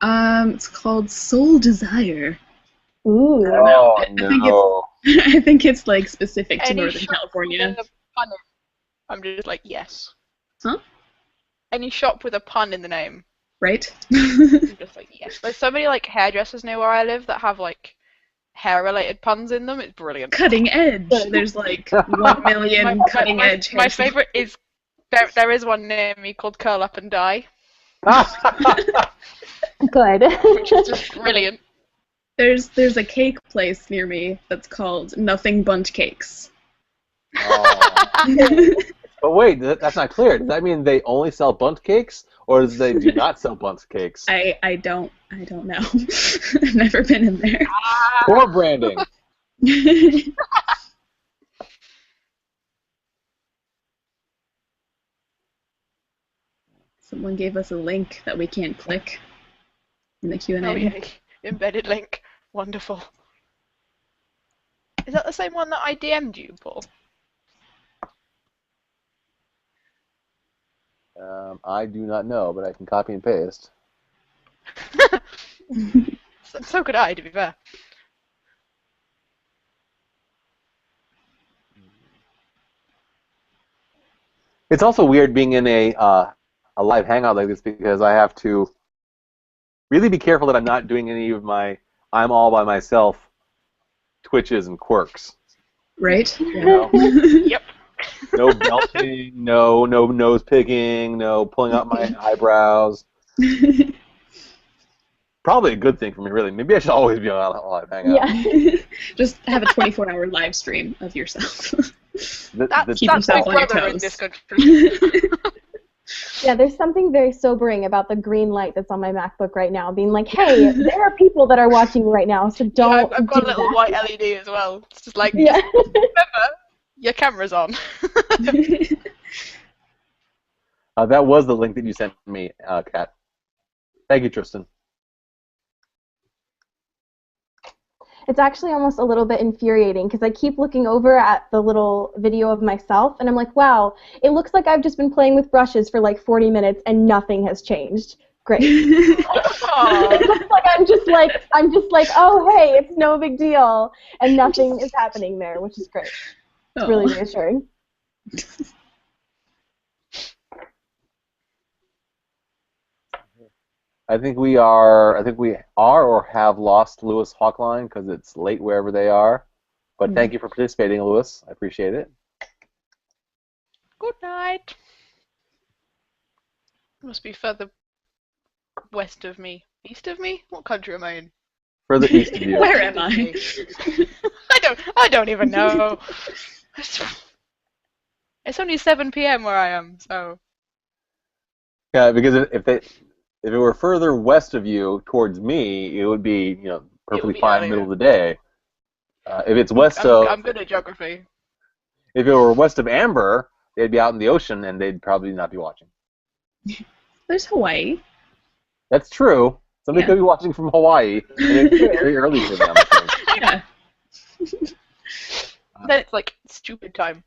It's called Soul Desire. Ooh. I don't know. Oh, I think no. I think it's like specific to Any Northern shop California. with a pun in- I'm just like, yes. Huh? Any shop with a pun in the name. Right? I'm just like, yes. There's so many like hairdressers near where I live that have like hair-related puns in them. It's brilliant. Cutting edge. There's like 1 million cutting edge. My favorite is there is one near me called Curl Up and Die, Good. which is just brilliant. There's a cake place near me that's called Nothing Bunt Cakes. Oh. But wait, that's not clear. Does that mean they only sell bundt cakes, or does they do not sell bundt cakes? I don't know. I've never been in there. Poor branding. Someone gave us a link that we can't click in the Q&A. Oh yeah, embedded link. Wonderful. Is that the same one that I DM'd you, Paul? I do not know, but I can copy and paste. So could I, to be fair. It's also weird being in a live hangout like this because I have to really be careful that I'm not doing any of my I'm all by myself twitches and quirks. Right? You know? Yep. No belching, no nose picking, no pulling out my eyebrows. Probably a good thing for me, really. Maybe I should always be on a live hangout. Yeah. Just have a 24-hour live stream of yourself. That's Keep Big yourself on your Brother in toes. this country. Yeah, there's something very sobering about the green light that's on my MacBook right now, being like, hey, there are people that are watching you right now, so don't I've got a do little that. white LED as well. It's just like, Yeah. remember, your camera's on. That was the link that you sent me, Kat. Thank you, Tristan. It's actually almost a little bit infuriating because I keep looking over at the little video of myself and I'm like, wow, it looks like I've just been playing with brushes for like 40 minutes and nothing has changed. Great. It looks like I'm just like, oh hey, it's no big deal, and nothing is happening there, which is great. It's really reassuring. I think we are or have lost Lewis Hawkline because it's late wherever they are. But thank you for participating, Lewis. I appreciate it. Good night. Must be further west of me. East of me? What country am I in? Further east of you. Where am I? I don't even know. It's only 7 p.m. where I am, so Yeah, because if it were further west of you towards me, it would be perfectly be fine earlier. middle of the day. If it's west of I'm good at geography. if it were west of Amber, they'd be out in the ocean and they'd probably not be watching. There's Hawaii. That's true. Somebody Yeah. could be watching from Hawaii, and it's very early for them. I think. Yeah. Then it's like stupid time.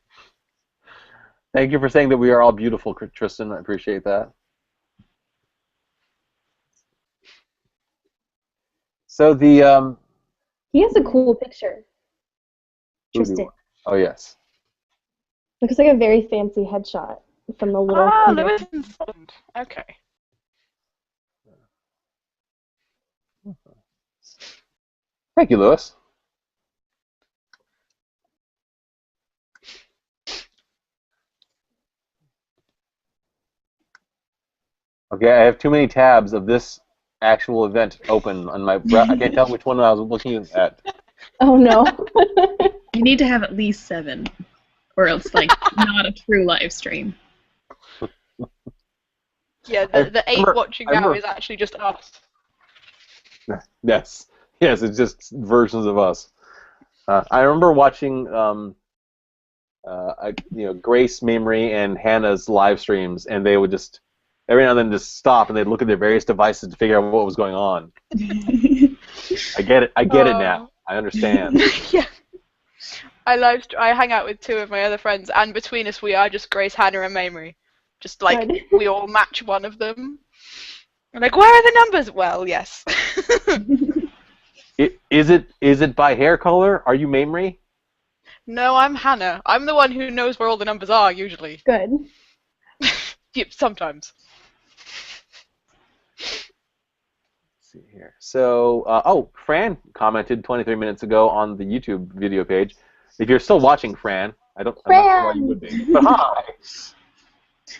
Thank you for saying that we are all beautiful, Tristan. I appreciate that. So the He has a cool picture. Tristan. Oh yes. Looks like a very fancy headshot from the little. Ah, Lewis in Scotland. Okay. Thank you, Lewis. Okay, I have too many tabs of this actual event open on my. I can't tell which one I was looking at. Oh no. You need to have at least 7, or else like not a true live stream. Yeah, the 8 watching now is actually just us. Yes, it's just versions of us. I remember watching, Grace, Mamrie, and Hannah's live streams, and they would just every now and then just stop and they'd look at their various devices to figure out what was going on. I get it. I get it now. I understand. Yeah. I hang out with 2 of my other friends, and between us we are just Grace, Hannah, and Mamrie. Just like Good. we all match one of them. I'm like, where are the numbers? Well, yes. Is it by hair color? Are you Mamrie? No, I'm Hannah. I'm the one who knows where all the numbers are usually. Good. Yep, sometimes. Let's see here. So, Fran commented 23 minutes ago on the YouTube video page. If you're still watching, Fran, I'm not sure why you would be. But hi.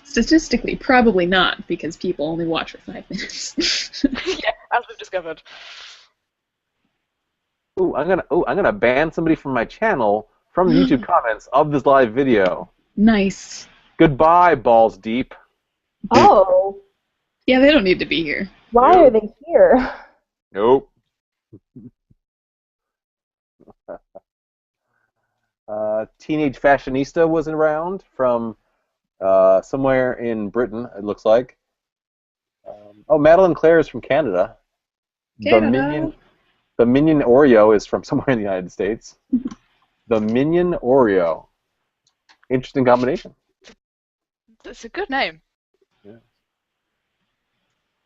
Statistically, probably not, because people only watch for 5 minutes. Yeah, as we've discovered. I'm gonna ban somebody from my channel from YouTube comments of this live video. Nice. Goodbye, balls deep. Oh. Yeah, they don't need to be here. Why are they here? Nope. Teenage Fashionista was around from somewhere in Britain, it looks like. Madeline Clare is from Canada. Canada. The Minion Oreo is from somewhere in the United States. The Minion Oreo. Interesting combination. It's a good name. Yeah.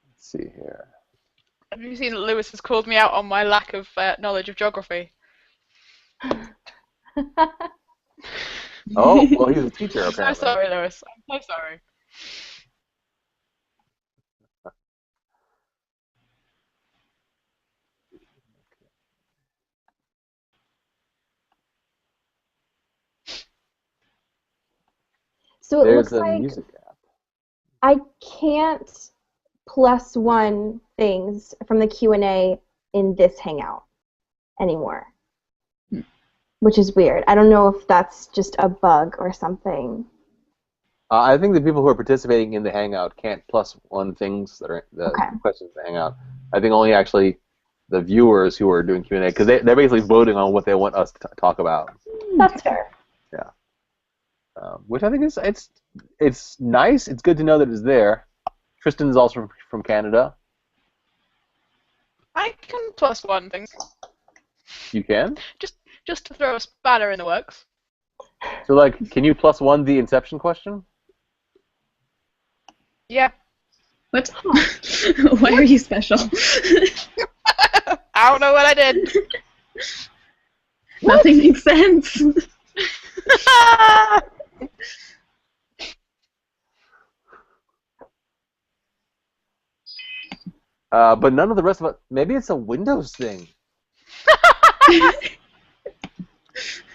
Let's see here. Have you seen that Lewis has called me out on my lack of knowledge of geography? Oh, well, he's a teacher, I'm apparently. so sorry, Lewis. I'm so sorry. So it There's looks a like music app. I can't +1 things from the Q&A in this Hangout anymore, which is weird. I don't know if that's just a bug or something. I think the people who are participating in the Hangout can't +1 things that are the questions in the Hangout. I think only actually the viewers who are doing Q&A, because they're basically voting on what they want us to talk about. That's fair. Yeah. Which I think it's nice. It's good to know that it's there. Tristan is also from Canada. I can +1 things. You can? Just to throw a spanner in the works. So, like, can you +1 the Inception question? Yeah. What? Why are you special? I don't know what I did. Nothing makes sense. But none of the rest of it. Maybe it's a Windows thing.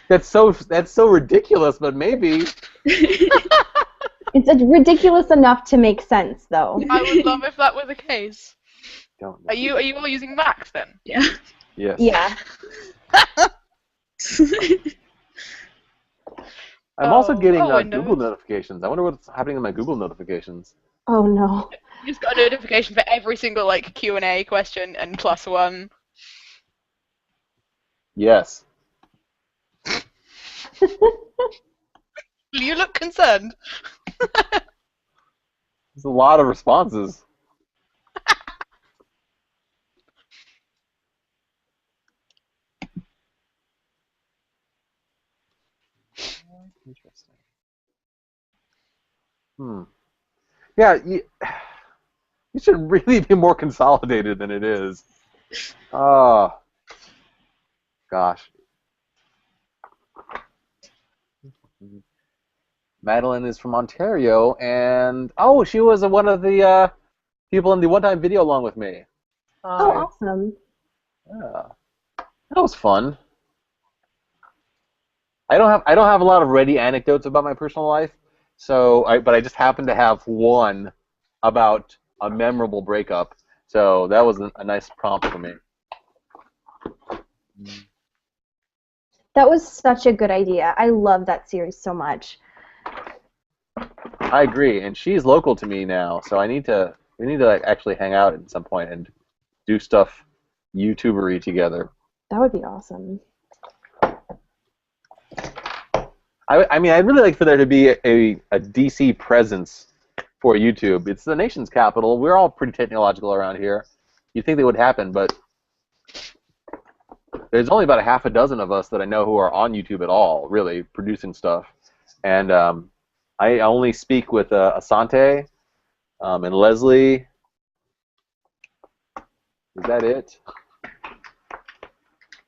That's so ridiculous, but maybe. It's ridiculous enough to make sense, though. I would love if that were the case. Don't know. Are you all using Macs then? Yeah. Yes. Yeah. I'm also getting Windows. Google notifications. I wonder what's happening in my Google notifications. Oh no. You just got a notification for every single like Q&A question and +1. Yes. You look concerned. There's a lot of responses. Interesting. Yeah, you should really be more consolidated than it is. Oh, gosh. Madeline is from Ontario, and oh, she was one of the people in the one-time video along with me. Oh, awesome. Yeah, that was fun. I don't have a lot of ready anecdotes about my personal life, but I just happen to have one about a memorable breakup. So that was a nice prompt for me. That was such a good idea. I love that series so much. I agree, and she's local to me now, so we need to like actually hang out at some point and do stuff YouTubery together. That would be awesome. I mean, I'd really like for there to be a DC presence for YouTube. It's the nation's capital. We're all pretty technological around here. You'd think they would happen, but there's only about a half a dozen of us that I know who are on YouTube at all, really, producing stuff. And I only speak with Asante and Leslie. Is that it?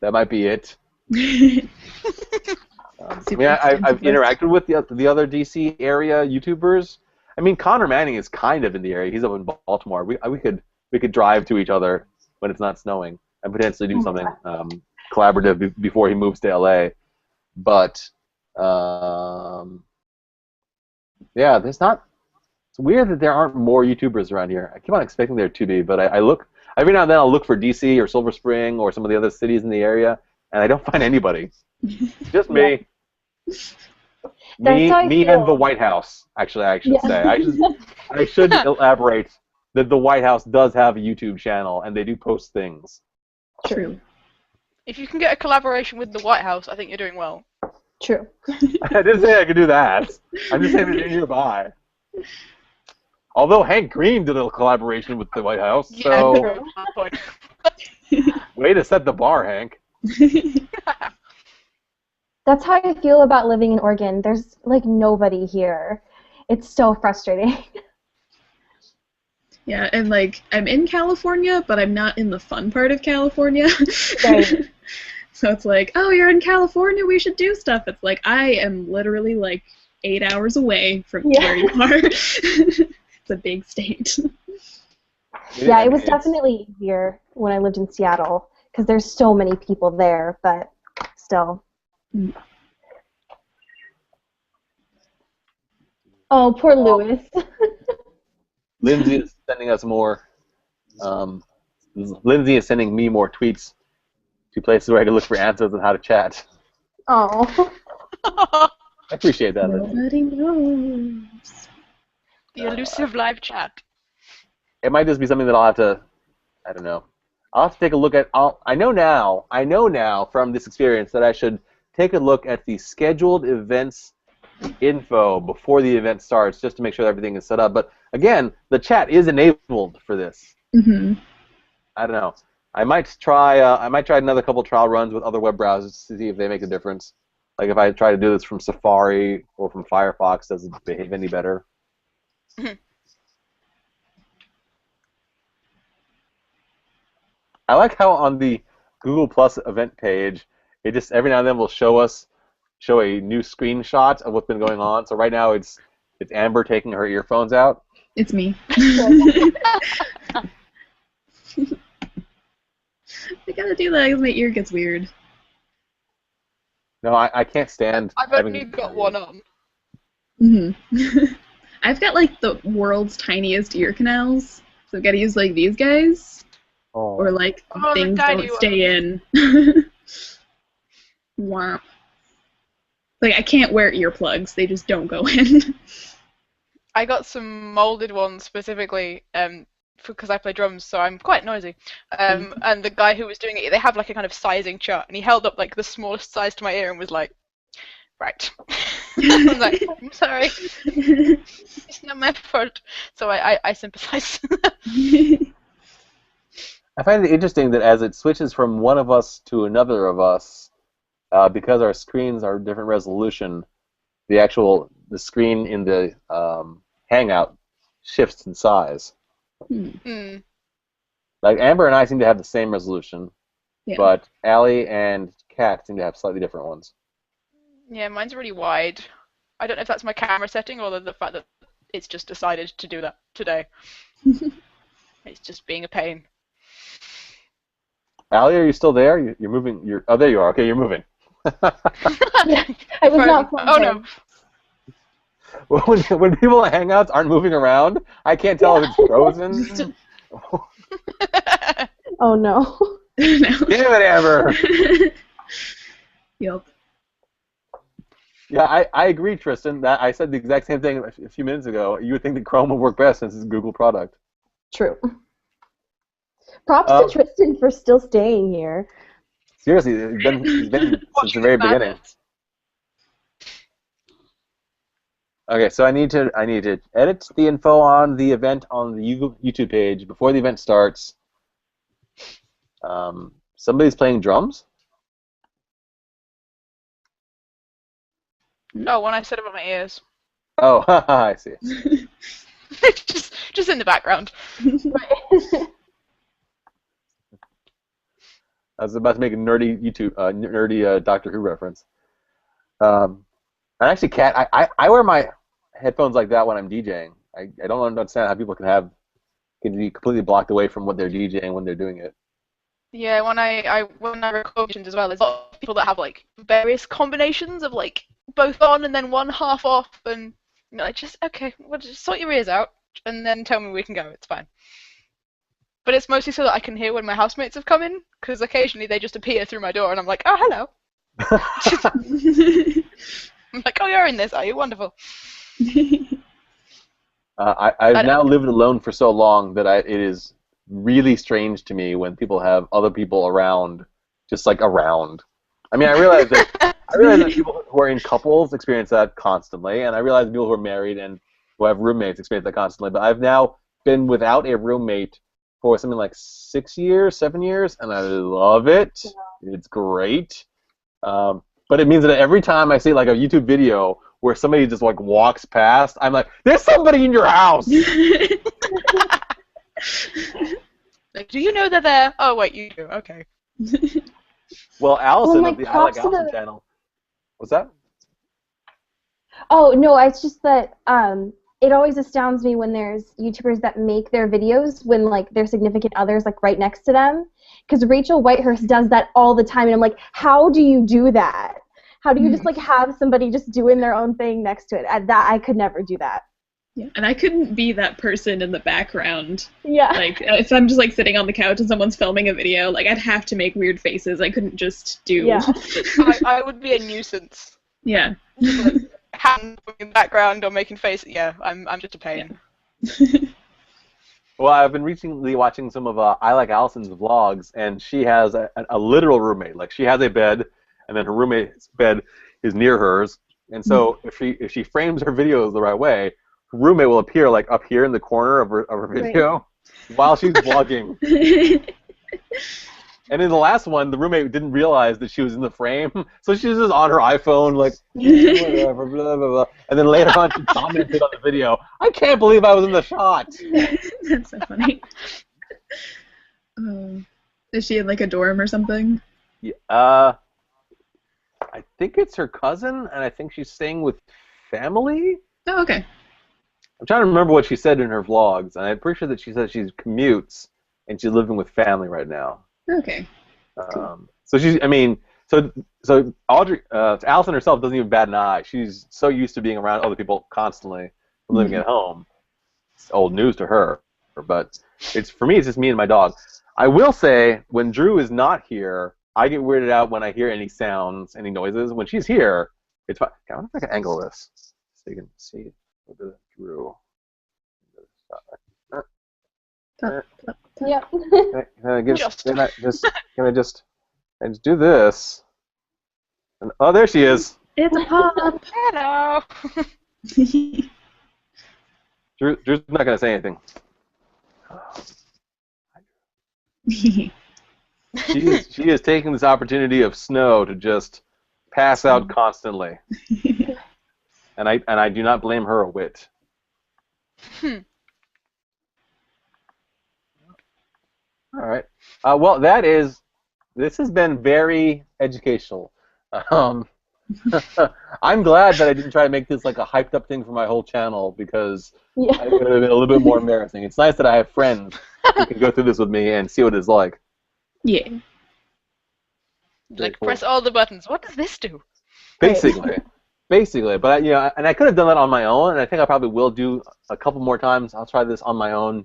That might be it. I mean, I've interacted with the other DC area YouTubers. I mean, Connor Manning is kind of in the area. He's up in Baltimore. We could drive to each other when it's not snowing and potentially do something collaborative before he moves to LA. But yeah, there's not. It's weird that there aren't more YouTubers around here. I keep on expecting there to be, but I look every now and then. I'll look for DC or Silver Spring or some of the other cities in the area, and I don't find anybody. Just me. Me and the White House. Actually, I should say. I should elaborate that the White House does have a YouTube channel, and they do post things. True. If you can get a collaboration with the White House, I think you're doing well. True. I didn't say I could do that. I'm just saying they're nearby. Although Hank Green did a collaboration with the White House, so way to set the bar, Hank. That's how I feel about living in Oregon. There's like nobody here. It's so frustrating. Yeah, and like I'm in California, but I'm not in the fun part of California. Right. So it's like, oh, you're in California, we should do stuff. It's like I am literally like 8 hours away from where you are. It's a big state. Yeah, it was definitely easier when I lived in Seattle because there's so many people there, but still. Oh, poor Lewis. Lindsay is sending us more. Lindsay is sending me more tweets to places where I can look for answers on how to chat. Oh. I appreciate that. Nobody knows. The elusive live chat. It might just be something that I'll have to, I don't know. I'll have to take a look at. I know now from this experience that I should take a look at the scheduled events info before the event starts, just to make sure everything is set up. But again, the chat is enabled for this. Mm-hmm. I don't know. I might try another couple trial runs with other web browsers to see if they make a difference. Like if I try to do this from Safari or from Firefox, does it behave any better? Mhm. I like how on the Google Plus event page, it just every now and then will show a new screenshot of what's been going on. So right now it's Amber taking her earphones out. It's me. I gotta do that because my ear gets weird. No, I can't stand. I've only got one on. Mm-hmm. I've got like the world's tiniest ear canals, so I've got to use like these guys, or like things don't stay in. Wow. Like I can't wear earplugs; they just don't go in. I got some molded ones specifically because I play drums, so I'm quite noisy. And the guy who was doing it, they have like a kind of sizing chart, and he held up like the smallest size to my ear and was like, "Right." I was like, "I'm sorry, it's not my fault." So I sympathize. I find it interesting that as it switches from one of us to another of us, because our screens are different resolution, the screen in the Hangout shifts in size. Mm. Like Amber and I seem to have the same resolution, Yeah. but Allie and Kat seem to have slightly different ones. Yeah, mine's really wide. I don't know if that's my camera setting or the fact that it's just decided to do that today. It's just being a pain. Allie, are you still there? You're moving. Oh, there you are. Okay, you're moving. I was not Oh no. When people in Hangouts aren't moving around, I can't tell if it's frozen. Oh no. No. Damn it, Amber. Yup. Yeah, I agree, Tristan. That I said the exact same thing a few minutes ago. You would think that Chrome would work best since it's a Google product. True. Props to Tristan for still staying here. Seriously, he's been since the very beginning. Okay, so I need to edit the info on the event on the YouTube page before the event starts. Somebody's playing drums. Oh, when I set it on my ears. Oh, I see. just in the background. I was about to make a nerdy Doctor Who reference. And actually, Kat, I wear my headphones like that when I'm DJing. I don't understand how people can be completely blocked away from what they're DJing when they're doing it. Yeah, when I record as well, there's a lot of people that have like various combinations of like both on and then one half off, and you know, like just okay, well just sort your ears out and then tell me we can go. It's fine. But it's mostly so that I can hear when my housemates have come in, because occasionally they just appear through my door and I'm like, oh hello. I'm like, oh, you're in this, are you? Wonderful. I've now lived alone for so long that it is really strange to me when people have other people around, just like around. I mean, I realize that people who are in couples experience that constantly, and I realize people who are married and who have roommates experience that constantly. But I've now been without a roommate for something like 7 years, and I love it. Yeah. It's great. But it means that every time I see like a YouTube video where somebody just like walks past, I'm like, there's somebody in your house. Like, do you know they're there? Oh wait, you do. Okay. Well, Allison like, of the I Like Allison channel. What's that? Oh no, it's just that it always astounds me when there's YouTubers that make their videos when like their significant others like right next to them. Because Rachel Whitehurst does that all the time, and I'm like, how do you do that? How do you just like have somebody just doing their own thing next to it? I could never do that. Yeah, and I couldn't be that person in the background. Yeah. Like, if I'm just like sitting on the couch and someone's filming a video, like I'd have to make weird faces. I couldn't just do. Yeah. I would be a nuisance. Yeah. Like, hand in the background or making faces. Yeah, I'm just a pain. Yeah. Well, I've been recently watching some of I Like Allison's vlogs, and she has a literal roommate. Like, she has a bed, and then her roommate's bed is near hers. And so if she frames her videos the right way, her roommate will appear like up here in the corner of her video while she's vlogging. And in the last one, the roommate didn't realize that she was in the frame, so she was just on her iPhone, like, whatever, blah, blah, blah. And then later on, she commented on the video, I can't believe I was in the shot. That's so funny. Is she in, like, a dorm or something? Yeah, I think it's her cousin, and I think she's staying with family. Oh, okay. I'm trying to remember what she said in her vlogs, and I'm pretty sure that she said she commutes, and she's living with family right now. Okay. Cool. So she's, I mean, so Audrey, Allison herself doesn't even bat an eye. She's so used to being around other people constantly, living at home. It's old news to her, but for me, it's just me and my dog. I will say, when Drew is not here, I get weirded out when I hear any sounds, any noises. When she's here, it's fine. I wonder if I can angle this so you can see a Drew. Yep. Can I just do this? And, oh, there she is. It's a pop. Hello. Drew's not gonna say anything. She is taking this opportunity of snow to just pass out constantly, and I do not blame her a whit. All right. Well, this has been very educational. I'm glad that I didn't try to make this like a hyped up thing for my whole channel, because Yeah. it would have been a little bit more embarrassing. It's nice that I have friends who can go through this with me and see what it's like. Yeah. Like, cool. press all the buttons. What does this do? Basically. But and I could have done that on my own, and I think I probably will do a couple more times. I'll try this on my own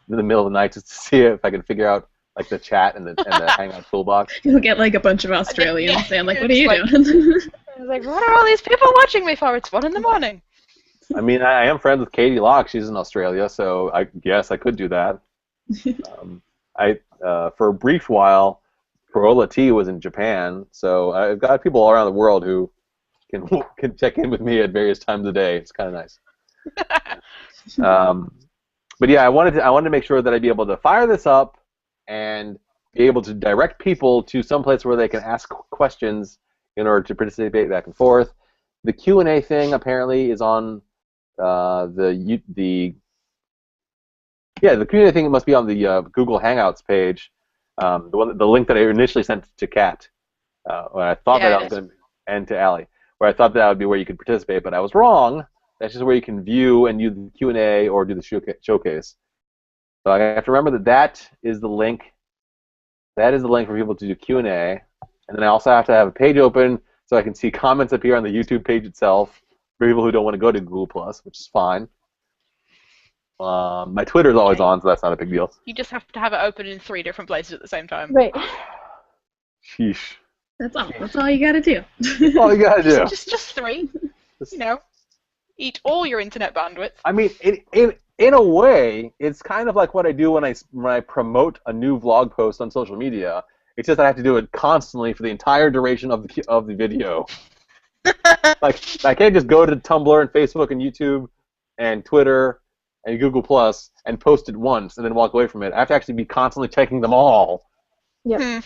in the middle of the night just to see if I can figure out like the chat and the Hangout toolbox. You'll get like a bunch of Australians saying like, "What are you It's doing?" I was like, what are all these people watching me for? It's 1 in the morning. I mean, I am friends with Katie Locke. She's in Australia, so I guess I could do that. For a brief while, Corolla T was in Japan, so I've got people all around the world who can check in with me at various times of the day. It's kind of nice. But yeah, I wanted to make sure that I'd be able to fire this up and be able to direct people to some place where they can ask questions in order to participate back and forth. The Q&A thing apparently is on the Q&A thing must be on the Google Hangouts page, the link that I initially sent to Kat. When I thought that I was going to, and to Allie, where I thought that would be where you could participate, but I was wrong. That's just where you can view and do the Q&A or do the showcase. So I have to remember that is the link. That is the link for people to do Q&A, and then I also have to have a page open so I can see comments appear on the YouTube page itself for people who don't want to go to Google+, which is fine. My Twitter is always on, so that's not a big deal. You just have to have it open in 3 different places at the same time. Right. Sheesh. That's all you gotta do. That's all you gotta do. Just 3. You know, eat all your internet bandwidth. I mean, in a way, it's kind of like what I do when I promote a new vlog post on social media. It's just I have to do it constantly for the entire duration of the video. Like, I can't just go to Tumblr and Facebook and YouTube and Twitter and Google Plus and post it once and then walk away from it. I have to actually be constantly checking them all. Yep.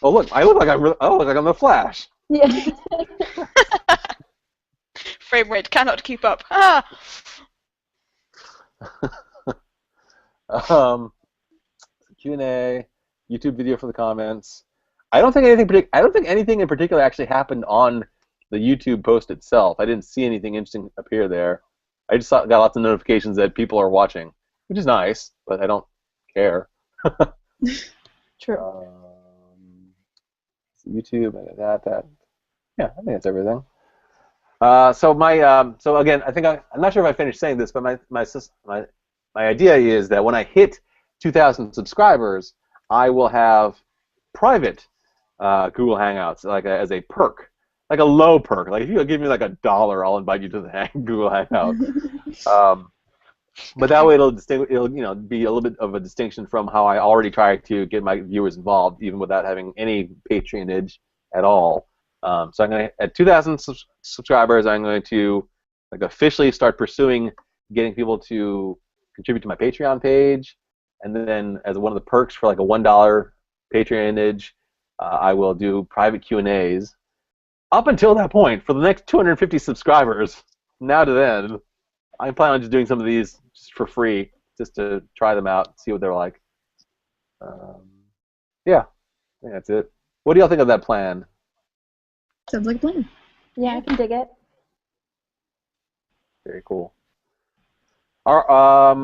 Oh look, I look like I'm the Flash. Yeah. Frame rate cannot keep up. Ah! Q&A, YouTube video for the comments. I don't think anything in particular actually happened on the YouTube post itself. I didn't see anything interesting appear there. I just got lots of notifications that people are watching, which is nice, but I don't care. True. YouTube, that. Yeah, I think that's everything. So again, I think I'm not sure if I finished saying this, but my idea is that when I hit 2,000 subscribers, I will have private Google Hangouts, like as a perk, like a low perk. Like if you give me like $1, I'll invite you to the Google Hangout. But that way it'll be a little bit of a distinction from how I already try to get my viewers involved, even without having any patronage at all. So I'm going to, at 2,000 subscribers, I'm going to like officially start pursuing getting people to contribute to my Patreon page, and then as one of the perks for like a $1 patronage, I will do private Q&As. Up until that point, for the next 250 subscribers, from now to then, I'm planning on just doing some of these just for free, just to try them out, see what they're like. Yeah, I think that's it. What do y'all think of that plan? Sounds like a plan. Yeah, I can dig it. Very cool. Are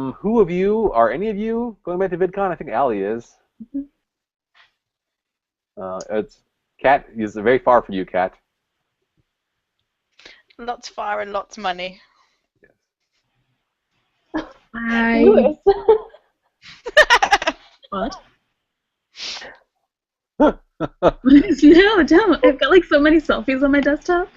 any of you going back to VidCon? I think Allie is. It's Kat is very far for you, Kat. Lots fire and lots money. Lewis. What? No, don't. I've got like so many selfies on my desktop.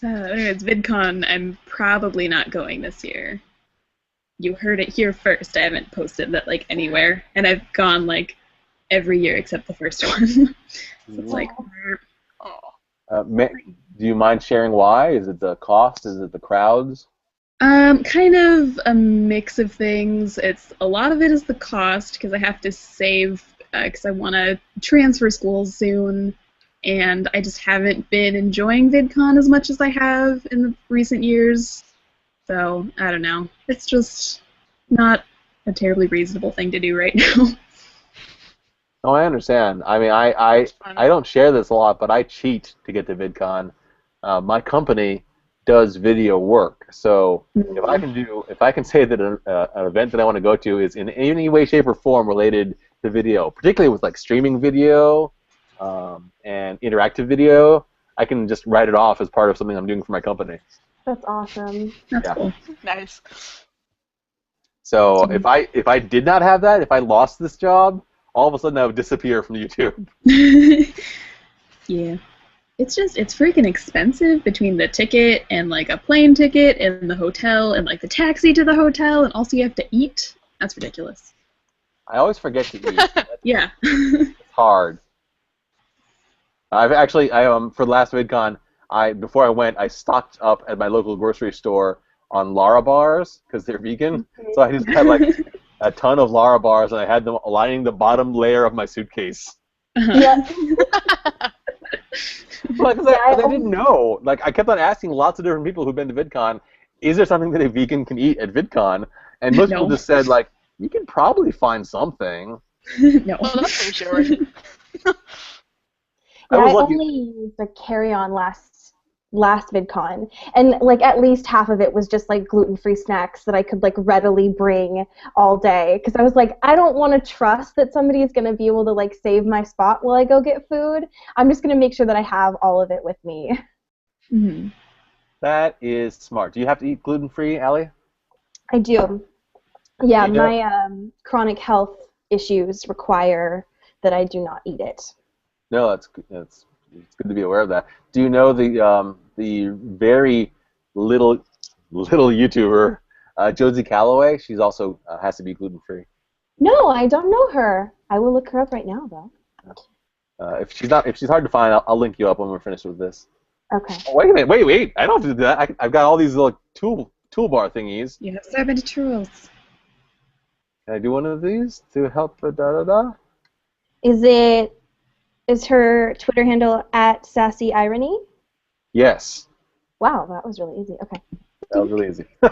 Anyways, VidCon, I'm probably not going this year. You heard it here first. I haven't posted that like anywhere, and I've gone like every year except the first one. So it's like, do you mind sharing why? Is it the cost? Is it the crowds? Kind of a mix of things. A lot of it is the cost because I have to save because I want to transfer schools soon, and I just haven't been enjoying VidCon as much as I have in the recent years. So I don't know. It's just not a terribly reasonable thing to do right now. Oh, I understand. I mean, I don't share this a lot, but I cheat to get to VidCon. My company does video work, so if I can say that an event that I want to go to is in any way, shape, or form related to video, particularly with like streaming video and interactive video, I can just write it off as part of something I'm doing for my company. That's awesome. That's cool. Nice. So if I did not have that, if I lost this job, all of a sudden I would disappear from YouTube. Yeah. It's freaking expensive between the ticket and like a plane ticket and the hotel and like the taxi to the hotel, and also you have to eat. That's ridiculous. I always forget to eat. Yeah. It's hard. For the last VidCon, before I went, I stocked up at my local grocery store on Lara bars because they're vegan. So I just had like a ton of Lara bars, and I had them lining the bottom layer of my suitcase. Yeah. Well, because I didn't know. Like, I kept on asking lots of different people who've been to VidCon, is there something that a vegan can eat at VidCon? And most people just said, like, you can probably find something. No. Well, that's reassuring. I only used a carry-on last VidCon, and like at least half of it was just like gluten-free snacks that I could like readily bring all day, because I was like, I don't want to trust that somebody is going to be able to like save my spot while I go get food. I'm just going to make sure that I have all of it with me. Mm-hmm. That is smart. Do you have to eat gluten-free, Allie? I do. Yeah, my chronic health issues require that I do not eat it. No, it's good to be aware of that. Do you know the very little YouTuber Josie Calloway? She's also has to be gluten-free. No, I don't know her. I will look her up right now, though. If she's hard to find, I'll link you up when we're finished with this. Okay. Oh, wait a minute. Wait. I don't have to do that. I've got all these little toolbar thingies. You have so many tools. Can I do one of these to help the da-da-da? Is her Twitter handle @SassyIrony? Yes. Wow, that was really easy. Okay. That was really easy. And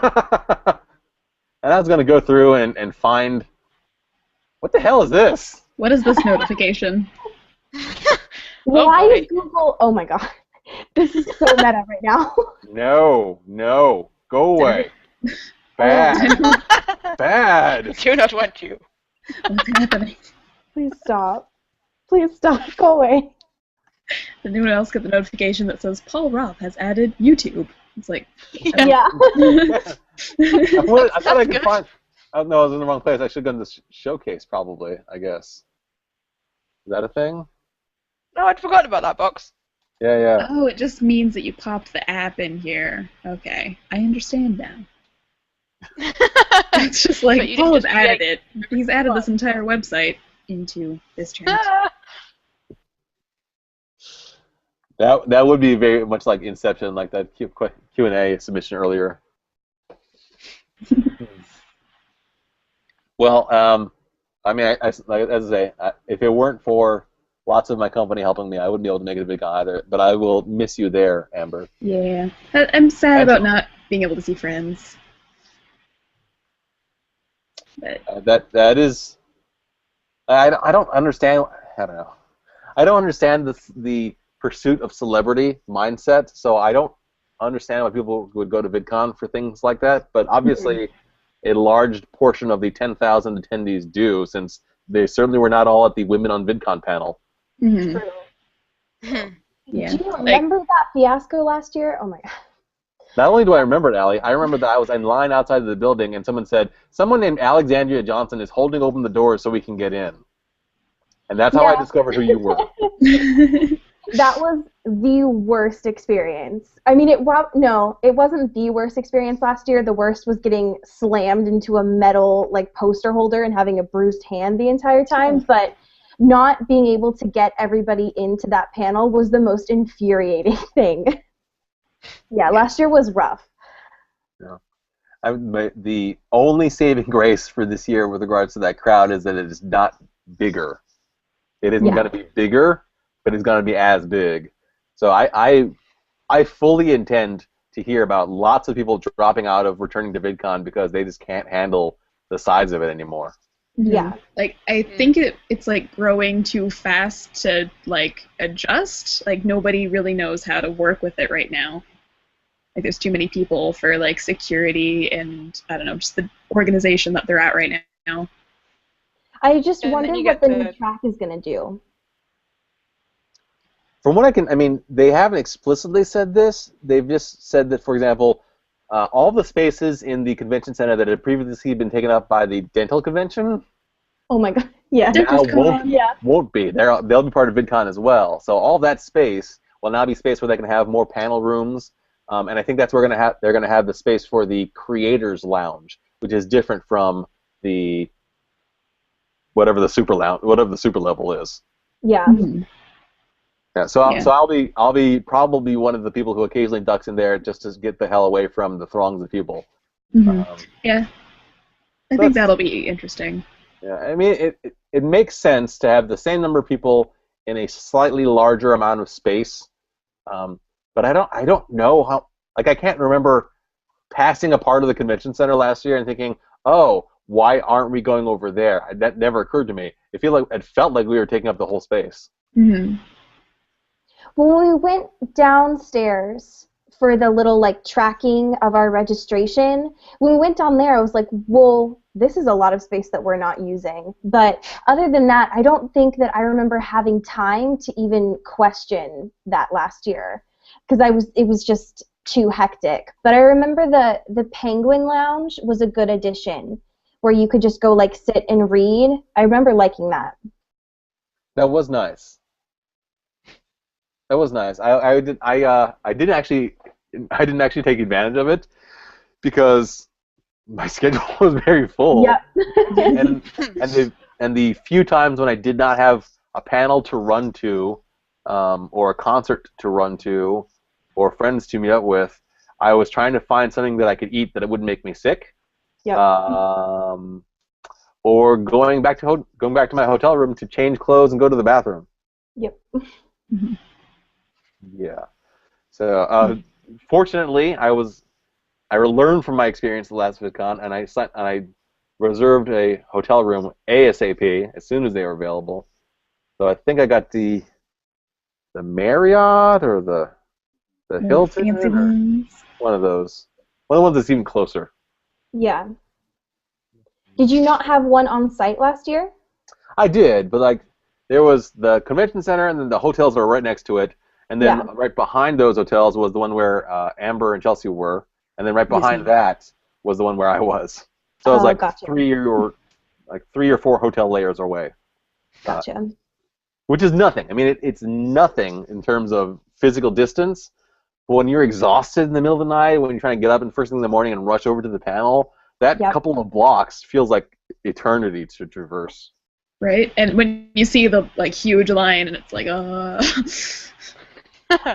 I was going to go through and find... What the hell is this? What is this notification? Why is Google... Oh my god. This is so meta right now. No. Go away. Bad. Bad. Do not want you. What's happening? Please stop. Please stop. Go away. Did anyone else get the notification that says Paul Roth has added YouTube? It's like... Yeah. I thought I could find... Oh, no, I was in the wrong place. I should have gone to Showcase, probably, I guess. Is that a thing? No, I'd forgotten about that box. Yeah. Oh, it just means that you popped the app in here. Okay, I understand now. It's just like, Paul has added it. He's added this entire website into this chat. That would be very much like Inception, like that Q&A submission earlier. Well, I mean, as I say, if it weren't for lots of my company helping me, I wouldn't be able to make it a big either. But I will miss you there, Amber. Yeah, I'm sad about not being able to see friends. But that is, I don't understand. I don't know. I don't understand the pursuit of celebrity mindset. So I don't understand why people would go to VidCon for things like that. But obviously, a large portion of the 10,000 attendees do, since they certainly were not all at the Women on VidCon panel. Mm-hmm. True. Yeah. Do you remember that fiasco last year? Oh my god. Not only do I remember it, Allie, I remember that I was in line outside of the building and someone said, someone named Alexandria Johnson is holding open the doors so we can get in. And that's how I discovered who you were. That was the worst experience. I mean, no, it wasn't the worst experience last year. The worst was getting slammed into a metal like poster holder and having a bruised hand the entire time. But not being able to get everybody into that panel was the most infuriating thing. Yeah, last year was rough. Yeah. The only saving grace for this year with regards to that crowd is that it is not bigger. It isn't going to be bigger, but it's going to be as big. So I fully intend to hear about lots of people dropping out of returning to VidCon because they just can't handle the size of it anymore. Yeah. Like, I think it's like growing too fast to like adjust. Like, nobody really knows how to work with it right now. Like, there's too many people for like security and I don't know, just the organization that they're at right now. I just wonder what the new track is going to do. From what I mean, they haven't explicitly said this. They've just said that, for example, all the spaces in the convention center that had previously been taken up by the dental convention, oh my god, yeah, now won't be. They'll be part of VidCon as well. So all that space will now be space where they can have more panel rooms, and I think that's where they're going to have the space for the Creators Lounge, which is different from the whatever the super level is. Yeah. Mm-hmm. Yeah, so I'll be probably one of the people who occasionally ducks in there just to get the hell away from the throngs of people. Mm-hmm. Yeah, I think that'll be interesting. Yeah, I mean it makes sense to have the same number of people in a slightly larger amount of space, but I don't know how. Like, I can't remember passing a part of the convention center last year and thinking, oh, why aren't we going over there? That never occurred to me. It felt like we were taking up the whole space. Mm-hmm. When we went downstairs for the little like tracking of our registration, when we went down there, I was like, well, this is a lot of space that we're not using. But other than that, I don't think that I remember having time to even question that last year because it was just too hectic. But I remember the Penguin Lounge was a good addition where you could just go like sit and read. I remember liking that. That was nice. That was nice. I didn't actually take advantage of it because my schedule was very full. Yep. and the few times when I did not have a panel to run to, or a concert to run to, or friends to meet up with, I was trying to find something that I could eat that it wouldn't make me sick. Yep. Or going back to my hotel room to change clothes and go to the bathroom. Yep. Mm-hmm. Yeah. So fortunately, I learned from my experience the last VidCon, and I reserved a hotel room ASAP as soon as they were available. So I think I got the Marriott or the Hilton, fancy ones. one of those. One of the ones that's even closer. Yeah. Did you not have one on site last year? I did, but like there was the convention center, and then the hotels were right next to it. And then right behind those hotels was the one where Amber and Chelsea were, and then right behind that was the one where I was. So it was like gotcha. 3 or 4 hotel layers away. Gotcha. Which is nothing. I mean, it's nothing in terms of physical distance. But when you're exhausted in the middle of the night, when you're trying to get up and first thing in the morning and rush over to the panel, that couple of blocks feels like eternity to traverse. Right, and when you see the like huge line, and it's like, I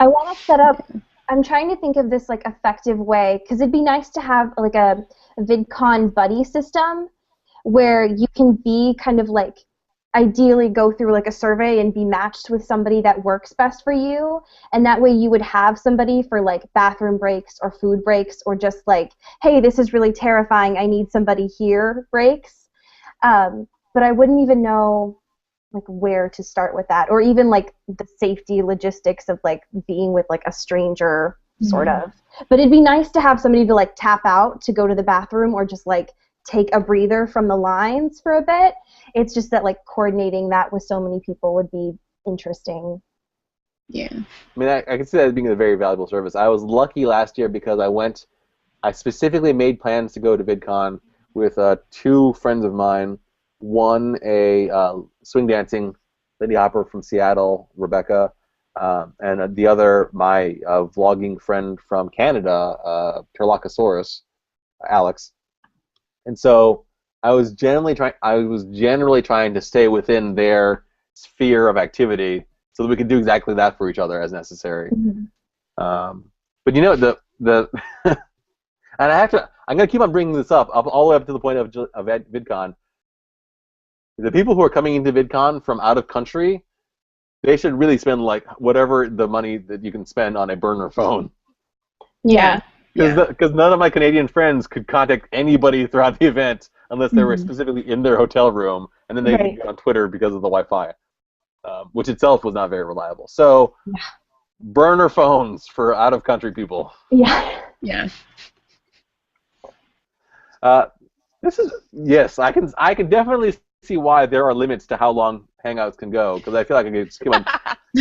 want to set up. I'm trying to think of this like effective way because it'd be nice to have like a VidCon buddy system where you can be kind of like ideally go through like a survey and be matched with somebody that works best for you, and that way you would have somebody for like bathroom breaks or food breaks or just like, hey, this is really terrifying, I need somebody here breaks. But I wouldn't even know like where to start with that, or even like the safety logistics of like being with like a stranger sort of. But it'd be nice to have somebody to like tap out to go to the bathroom or just like take a breather from the lines for a bit. It's just that like coordinating that with so many people would be interesting. Yeah. I mean, I can see that as being a very valuable service. I was lucky last year because I specifically made plans to go to VidCon with 2 friends of mine. One, a swing dancing Lindy Hopper from Seattle, Rebecca, and the other, my vlogging friend from Canada, Perlocosaurus, Alex. And so I was generally trying to stay within their sphere of activity so that we could do exactly that for each other as necessary. But you know, the and I'm gonna keep on bringing this up all the way up to the point of VidCon. The people who are coming into VidCon from out of country, they should really spend like whatever the money that you can spend on a burner phone. Yeah. Because none of my Canadian friends could contact anybody throughout the event unless they were specifically in their hotel room, and then they could get on Twitter because of the Wi-Fi, which itself was not very reliable. So, burner phones for out-of-country people. Yeah. Yeah. Yes, I can definitely see why there are limits to how long Hangouts can go, because I feel like I could just keep on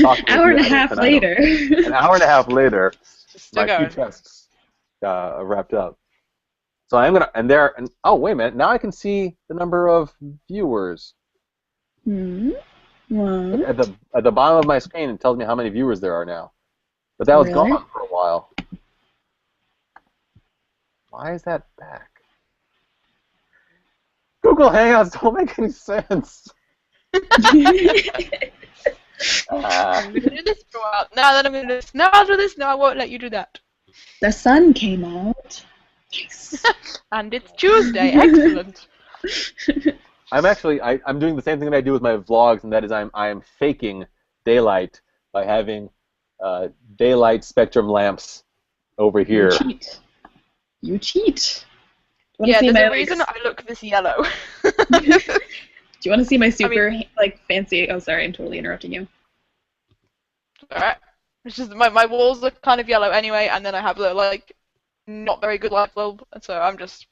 talking. Hour and a half later. An hour and a half later, Still my going. two tests wrapped up. So I'm gonna oh wait a minute, now I can see the number of viewers. What? At the bottom of my screen, it tells me how many viewers there are now. But that was Really? gone for a while. Why is that back? Google Hangouts don't make any sense. I'm going to do this for a while. No, then I'm going to do this. No, I'll do this. No, I won't let you do that. The sun came out. Yes. And it's Tuesday. Excellent. I'm doing the same thing that I do with my vlogs, and that is I am faking daylight by having daylight spectrum lamps over here. You cheat. Yeah, there's a reason I look this yellow. Do you want to see my super fancy? Oh, sorry, I'm totally interrupting you. Alright. It's just my walls are kind of yellow anyway, and then I have the not very good light bulb, and so I'm just,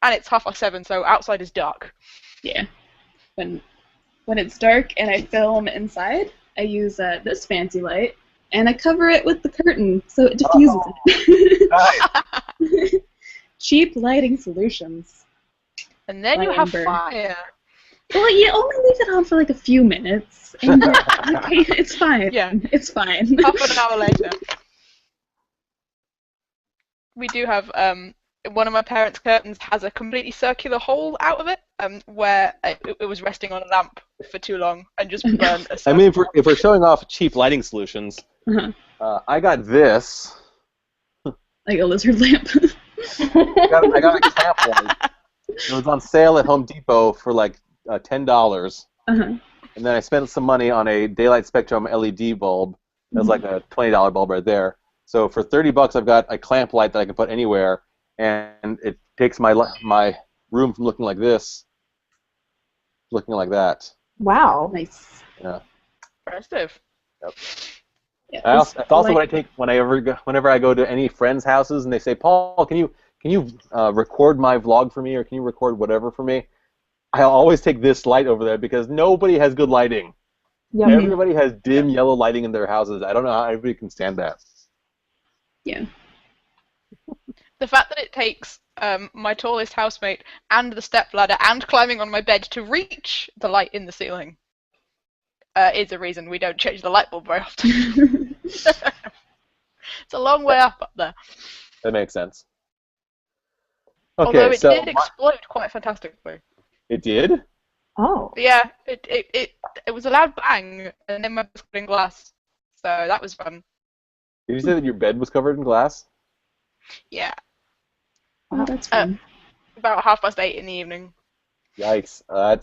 and it's 7:30, so outside is dark. Yeah. When it's dark and I film inside, I use this fancy light, and I cover it with the curtain so it diffuses it. Cheap lighting solutions. And then you have fire. Well, you only leave it on for like a few minutes, and it's fine. Yeah. It's fine. Half an hour later. We do have, one of my parents' curtains has a completely circular hole out of it, where it was resting on a lamp for too long and just burned a circle. I mean, if we're showing off cheap lighting solutions, I got this. Like a lizard lamp. I got a camp light. It was on sale at Home Depot for like $10. And then I spent some money on a daylight spectrum LED bulb. It was like a $20 bulb right there. So for $30, I've got a clamp light that I can put anywhere, and it takes my room from looking like this, looking like that. Wow. Nice. Yeah. Impressive. Yep. Yeah, That's also what I take whenever I go to any friends' houses, and they say, "Paul, can you record my vlog for me, or can you record whatever for me?" I always take this light over there because nobody has good lighting. Yep. Everybody has dim yellow lighting in their houses. I don't know how everybody can stand that. Yeah. The fact that it takes my tallest housemate and the stepladder and climbing on my bed to reach the light in the ceiling is a reason we don't change the light bulb very often. It's a long way up there. That makes sense. Okay, Although it did explode quite fantastically. It did? Oh. Yeah, it was a loud bang, and then my bed was covered in glass. So that was fun. Did you say that your bed was covered in glass? Yeah. Oh, that's fun. About 8:30 in the evening. Yikes! I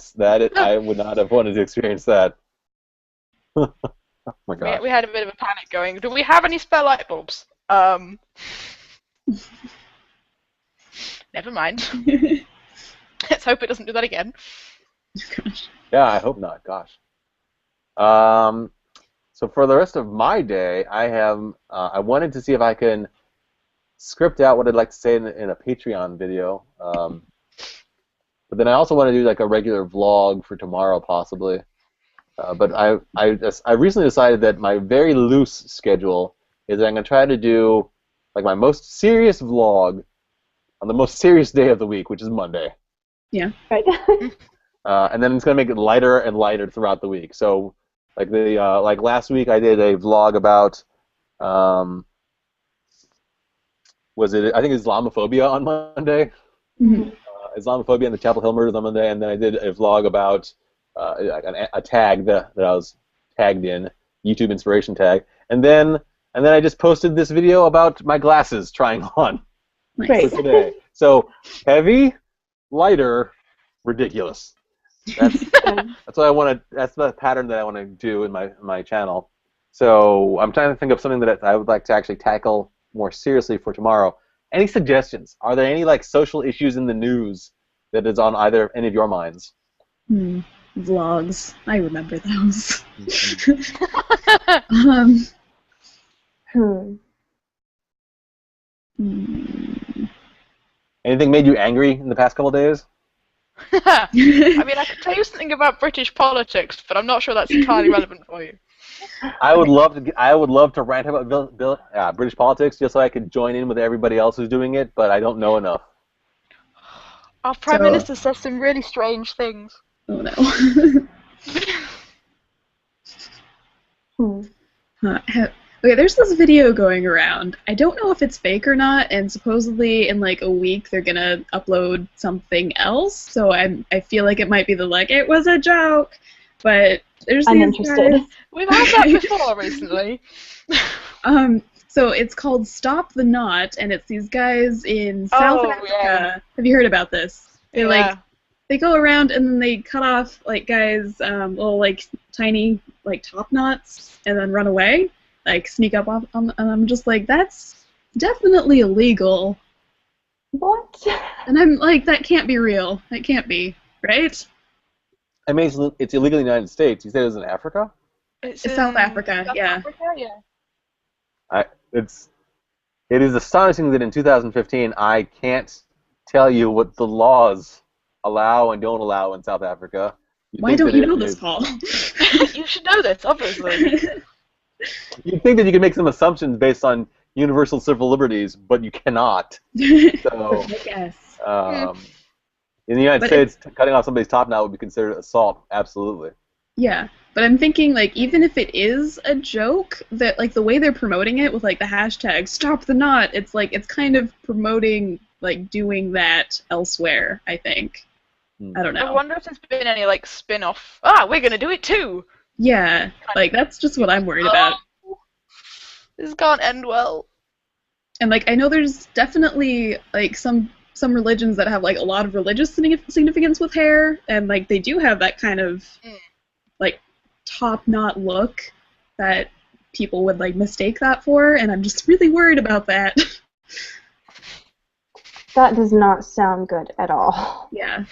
would not have wanted to experience that. Oh my god. We had a bit of a panic going. Do we have any spare light bulbs? Never mind. Let's hope it doesn't do that again. Gosh. Yeah, I hope not. Gosh. So for the rest of my day, I wanted to see if I can script out what I'd like to say in a Patreon video. But then I also want to do like a regular vlog for tomorrow, possibly. But I recently decided that my very loose schedule is that I'm going to try to do like my most serious vlog on the most serious day of the week, which is Monday. Yeah. Right. And then it's going to make it lighter and lighter throughout the week. So Like last week I did a vlog about was it, I think, Islamophobia on Monday. Mm-hmm. Islamophobia and the Chapel Hill murders on Monday, and then I did a vlog about a tag that I was tagged in, YouTube inspiration tag, and then I just posted this video about my glasses trying on Nice. for today. So heavy, lighter, ridiculous. That's what I want to. That's the pattern that I want to do in my channel. So I'm trying to think of something that I would like to actually tackle more seriously for tomorrow. Any suggestions? Are there any like social issues in the news that is on any of your minds? Vlogs. I remember those. Anything made you angry in the past couple of days? I mean, I could tell you something about British politics, but I'm not sure that's entirely relevant for you. I would love to rant about British politics just so I could join in with everybody else who's doing it, but I don't know enough. Our Prime Minister says some really strange things. Oh no. Okay, there's this video going around. I don't know if it's fake or not, and supposedly in like a week they're gonna upload something else. So I feel like it might be it was a joke, but there's I'm these interested. guys. We've had that before recently. So it's called Stop the Knot, and it's these guys in South Africa. Yeah. Have you heard about this? They Yeah. they go around and then they cut off like guys little like tiny like top knots and then run away, like sneak up on and I'm just like, that's definitely illegal. What? And I'm like, that can't be real. That can't be, right? I mean, it's illegal in the United States. You said it was in Africa? It's South Africa, South yeah. Africa, yeah. It is astonishing that in 2015 I can't tell you what the laws allow and don't allow in South Africa. Why don't you know this, Paul? You should know this, obviously. You'd think that you could make some assumptions based on universal civil liberties, but you cannot. So, I guess. in the United States, cutting off somebody's top knot would be considered assault. Absolutely. Yeah, but I'm thinking, like, even if it is a joke, that, like, the way they're promoting it with, like, the hashtag Stop the Knot, it's, like, it's kind of promoting, like, doing that elsewhere, I think. I don't know. I wonder if there's been any, like, spin-off, we're gonna do it too! Yeah, like, that's just what I'm worried about. This can't end well. And, like, I know there's definitely, like, some religions that have, like, a lot of religious significance with hair, and, like, they do have that kind of, like, top knot look that people would, like, mistake that for, and I'm just really worried about that. That does not sound good at all. Yeah.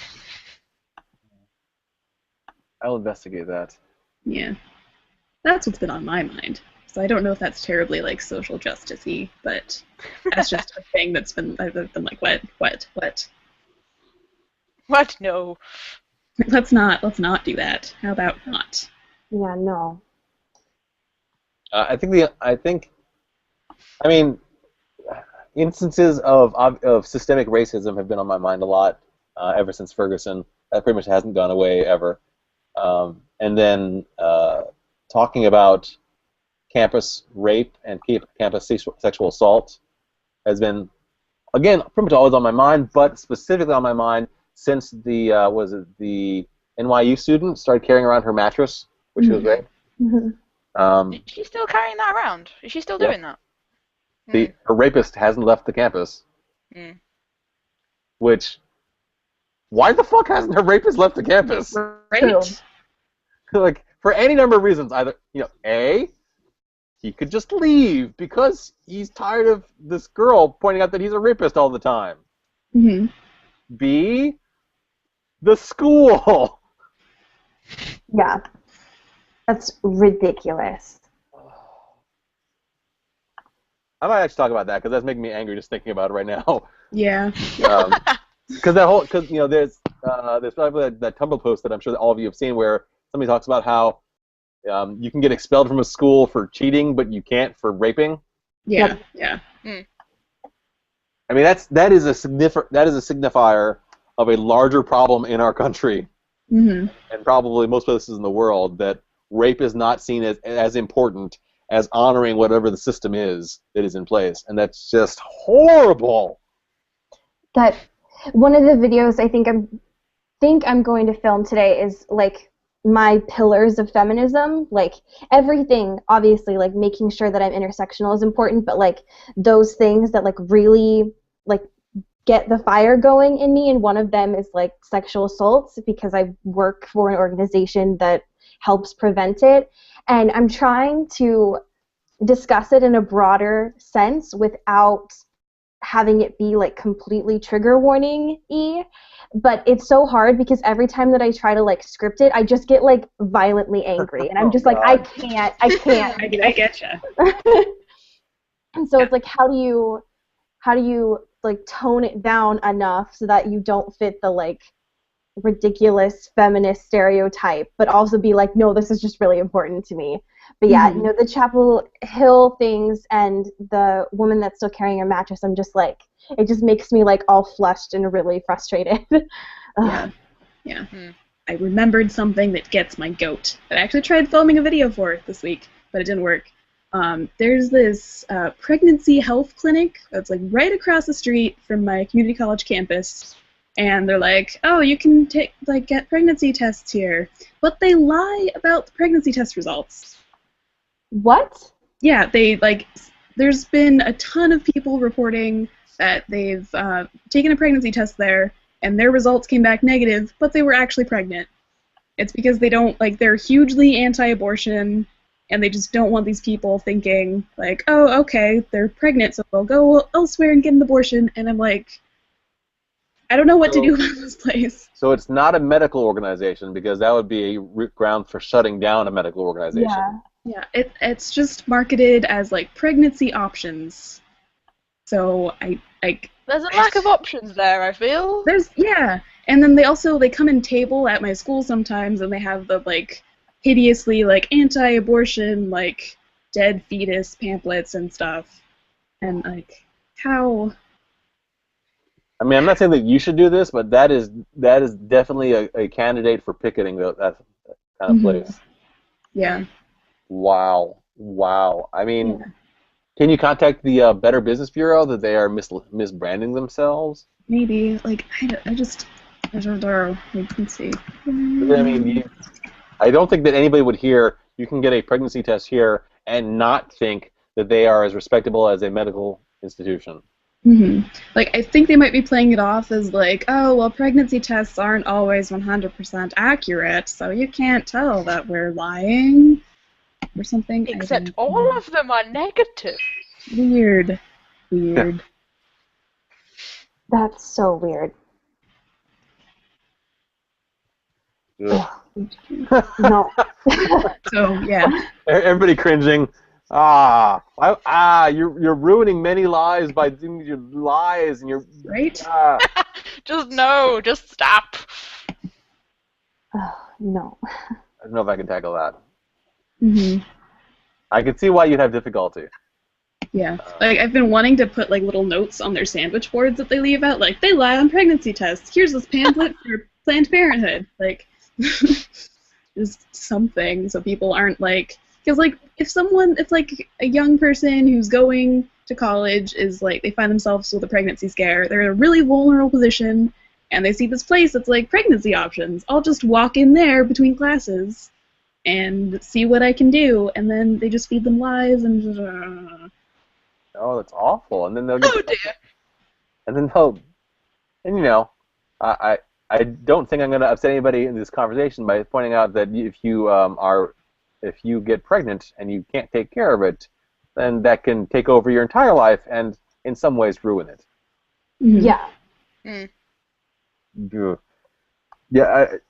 I'll investigate that. Yeah. That's what's been on my mind. So I don't know if that's terribly, like, social justice-y, but that's just a thing that's been, I've been like, what? What? No. Let's not do that. How about not? Yeah, no. I mean, instances of systemic racism have been on my mind a lot ever since Ferguson. That pretty much hasn't gone away ever. And then talking about campus rape and campus sexual assault has been, again, pretty much always on my mind, but specifically on my mind since the NYU student started carrying around her mattress, which was raped. Is she still carrying that around? Is she still doing that? Her rapist hasn't left the campus. Which, why the fuck hasn't her rapist left the campus? Right? Like, for any number of reasons, either, A, he could just leave because he's tired of this girl pointing out that he's a rapist all the time. B, the school. Yeah. That's ridiculous. I might actually talk about that because that's making me angry just thinking about it right now. Yeah. Because there's probably that Tumblr post that I'm sure that all of you have seen where somebody talks about how you can get expelled from a school for cheating, but you can't for raping. Yeah. Yeah. I mean, that is a signifier of a larger problem in our country, and probably most places in the world, that rape is not seen as important as honoring whatever the system is that is in place, and that's just horrible. That one of the videos I think I'm going to film today is like my pillars of feminism. Like everything, obviously, like making sure that I'm intersectional is important, but like those things that like really like get the fire going in me, and one of them is like sexual assaults, because I work for an organization that helps prevent it, and I'm trying to discuss it in a broader sense without having it be like completely trigger warning-y. But it's so hard because every time that I try to like script it, I just get like violently angry, and I'm just like, I can't. I get you. And so it's like, how do you like tone it down enough so that you don't fit the like ridiculous feminist stereotype, but also be like, no, this is just really important to me. But yeah, you know, the Chapel Hill things and the woman that's still carrying her mattress, I'm just like, it just makes me like all flushed and really frustrated. Yeah. I remembered something that gets my goat. I actually tried filming a video for it this week, but it didn't work. There's this pregnancy health clinic that's like right across the street from my community college campus, and they're like, oh, you can get pregnancy tests here, but they lie about the pregnancy test results. What? Yeah, there's been a ton of people reporting that they've taken a pregnancy test there, and their results came back negative, but they were actually pregnant. It's because they're hugely anti-abortion, and they just don't want these people thinking, like, oh, okay, they're pregnant, so they'll go elsewhere and get an abortion, and I'm like, I don't know what to do about this place. So it's not a medical organization, because that would be a ground for shutting down a medical organization. Yeah, it's just marketed as like pregnancy options. So there's a lack of options there, I feel. And then they come and table at my school sometimes, and they have the like hideously like anti-abortion like dead fetus pamphlets and stuff, and like how. I mean, I'm not saying that you should do this, but that is definitely a candidate for picketing that kind of place. Yeah. Wow. I mean, can you contact the Better Business Bureau that they are misbranding themselves? Maybe. Like, I don't know. Let's see. I mean, I don't think that anybody would hear, you can get a pregnancy test here, and not think that they are as respectable as a medical institution. Like, I think they might be playing it off as like, oh, well, pregnancy tests aren't always 100% accurate, so you can't tell that we're lying or something. Except all of them are negative. Weird. That's so weird. No. So, yeah. Everybody cringing. You're ruining many lives by doing your lies, and you're right. Just stop. No. I don't know if I can tackle that. Mm-hmm. I can see why you'd have difficulty. Yeah, like I've been wanting to put like little notes on their sandwich boards that they leave out, like they lie on pregnancy tests. Here's this pamphlet for Planned Parenthood, like just something so people aren't like, because like if like a young person who's going to college is like they find themselves with a pregnancy scare, they're in a really vulnerable position, and they see this place that's like pregnancy options. I'll just walk in there between classes and see what I can do, and then they just feed them lies and just, oh, that's awful. And then they'll get dear. And then and you know, I don't think I'm going to upset anybody in this conversation by pointing out that if you get pregnant and you can't take care of it, then that can take over your entire life and in some ways ruin it. Yeah. Yeah.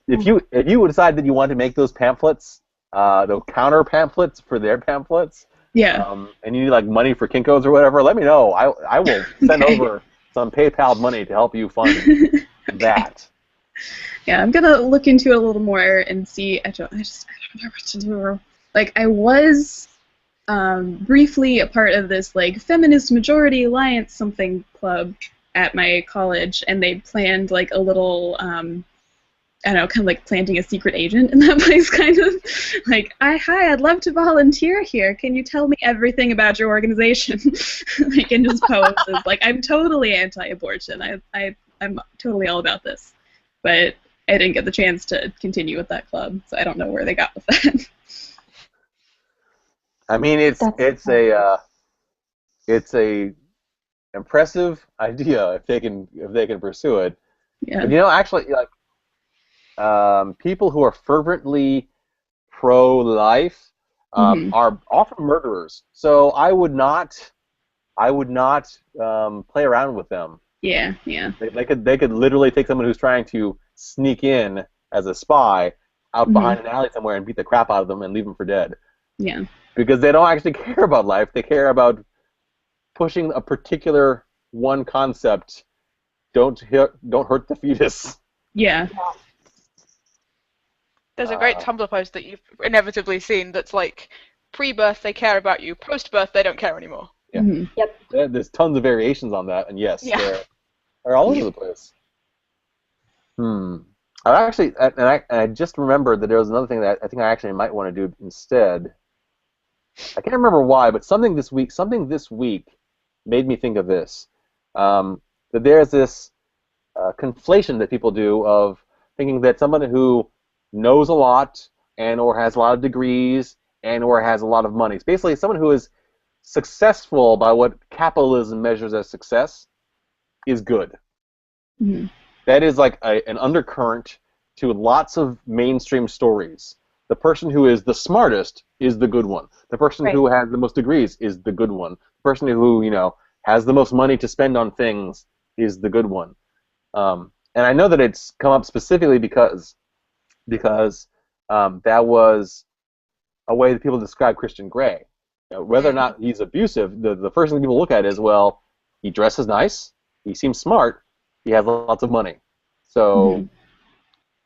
If you decide that you want to make those pamphlets, the counter pamphlets for their pamphlets, and you need like money for Kinko's or whatever, let me know. I will send over some PayPal money to help you fund that. Yeah, I'm gonna look into it a little more and see. I don't know what to do. Like I was briefly a part of this like Feminist Majority Alliance something club at my college, and they planned like a little I don't know, kind of like planting a secret agent in that place, kind of. Like, hi, I'd love to volunteer here. Can you tell me everything about your organization? Like, and just pose as, like, I'm totally anti-abortion. I'm totally all about this. But I didn't get the chance to continue with that club, so I don't know where they got with that. I mean, it's a impressive idea if they can pursue it. Yeah. But actually, like, people who are fervently pro-life are often murderers. So I would not play around with them. Yeah, yeah. They could literally take someone who's trying to sneak in as a spy out behind an alley somewhere and beat the crap out of them and leave them for dead. Yeah. Because they don't actually care about life. They care about pushing a particular one concept. Don't hurt the fetus. Yeah. There's a great Tumblr post that you've inevitably seen that's like, pre-birth they care about you, post-birth they don't care anymore. Yeah. Yep. There's tons of variations on that, and yes, they're all over the place. I just remembered that there was another thing that I think I actually might want to do instead. I can't remember why, but something this week made me think of this. That there's this conflation that people do of thinking that someone who knows a lot and or has a lot of degrees and or has a lot of money. It's basically someone who is successful by what capitalism measures as success is good. That is like an undercurrent to lots of mainstream stories. The person who is the smartest is the good one. The person who has the most degrees is the good one. The person who has the most money to spend on things is the good one. And I know that it's come up specifically because that was a way that people describe Christian Grey. Whether or not he's abusive, the first thing people look at is, well, he dresses nice, he seems smart, he has lots of money. So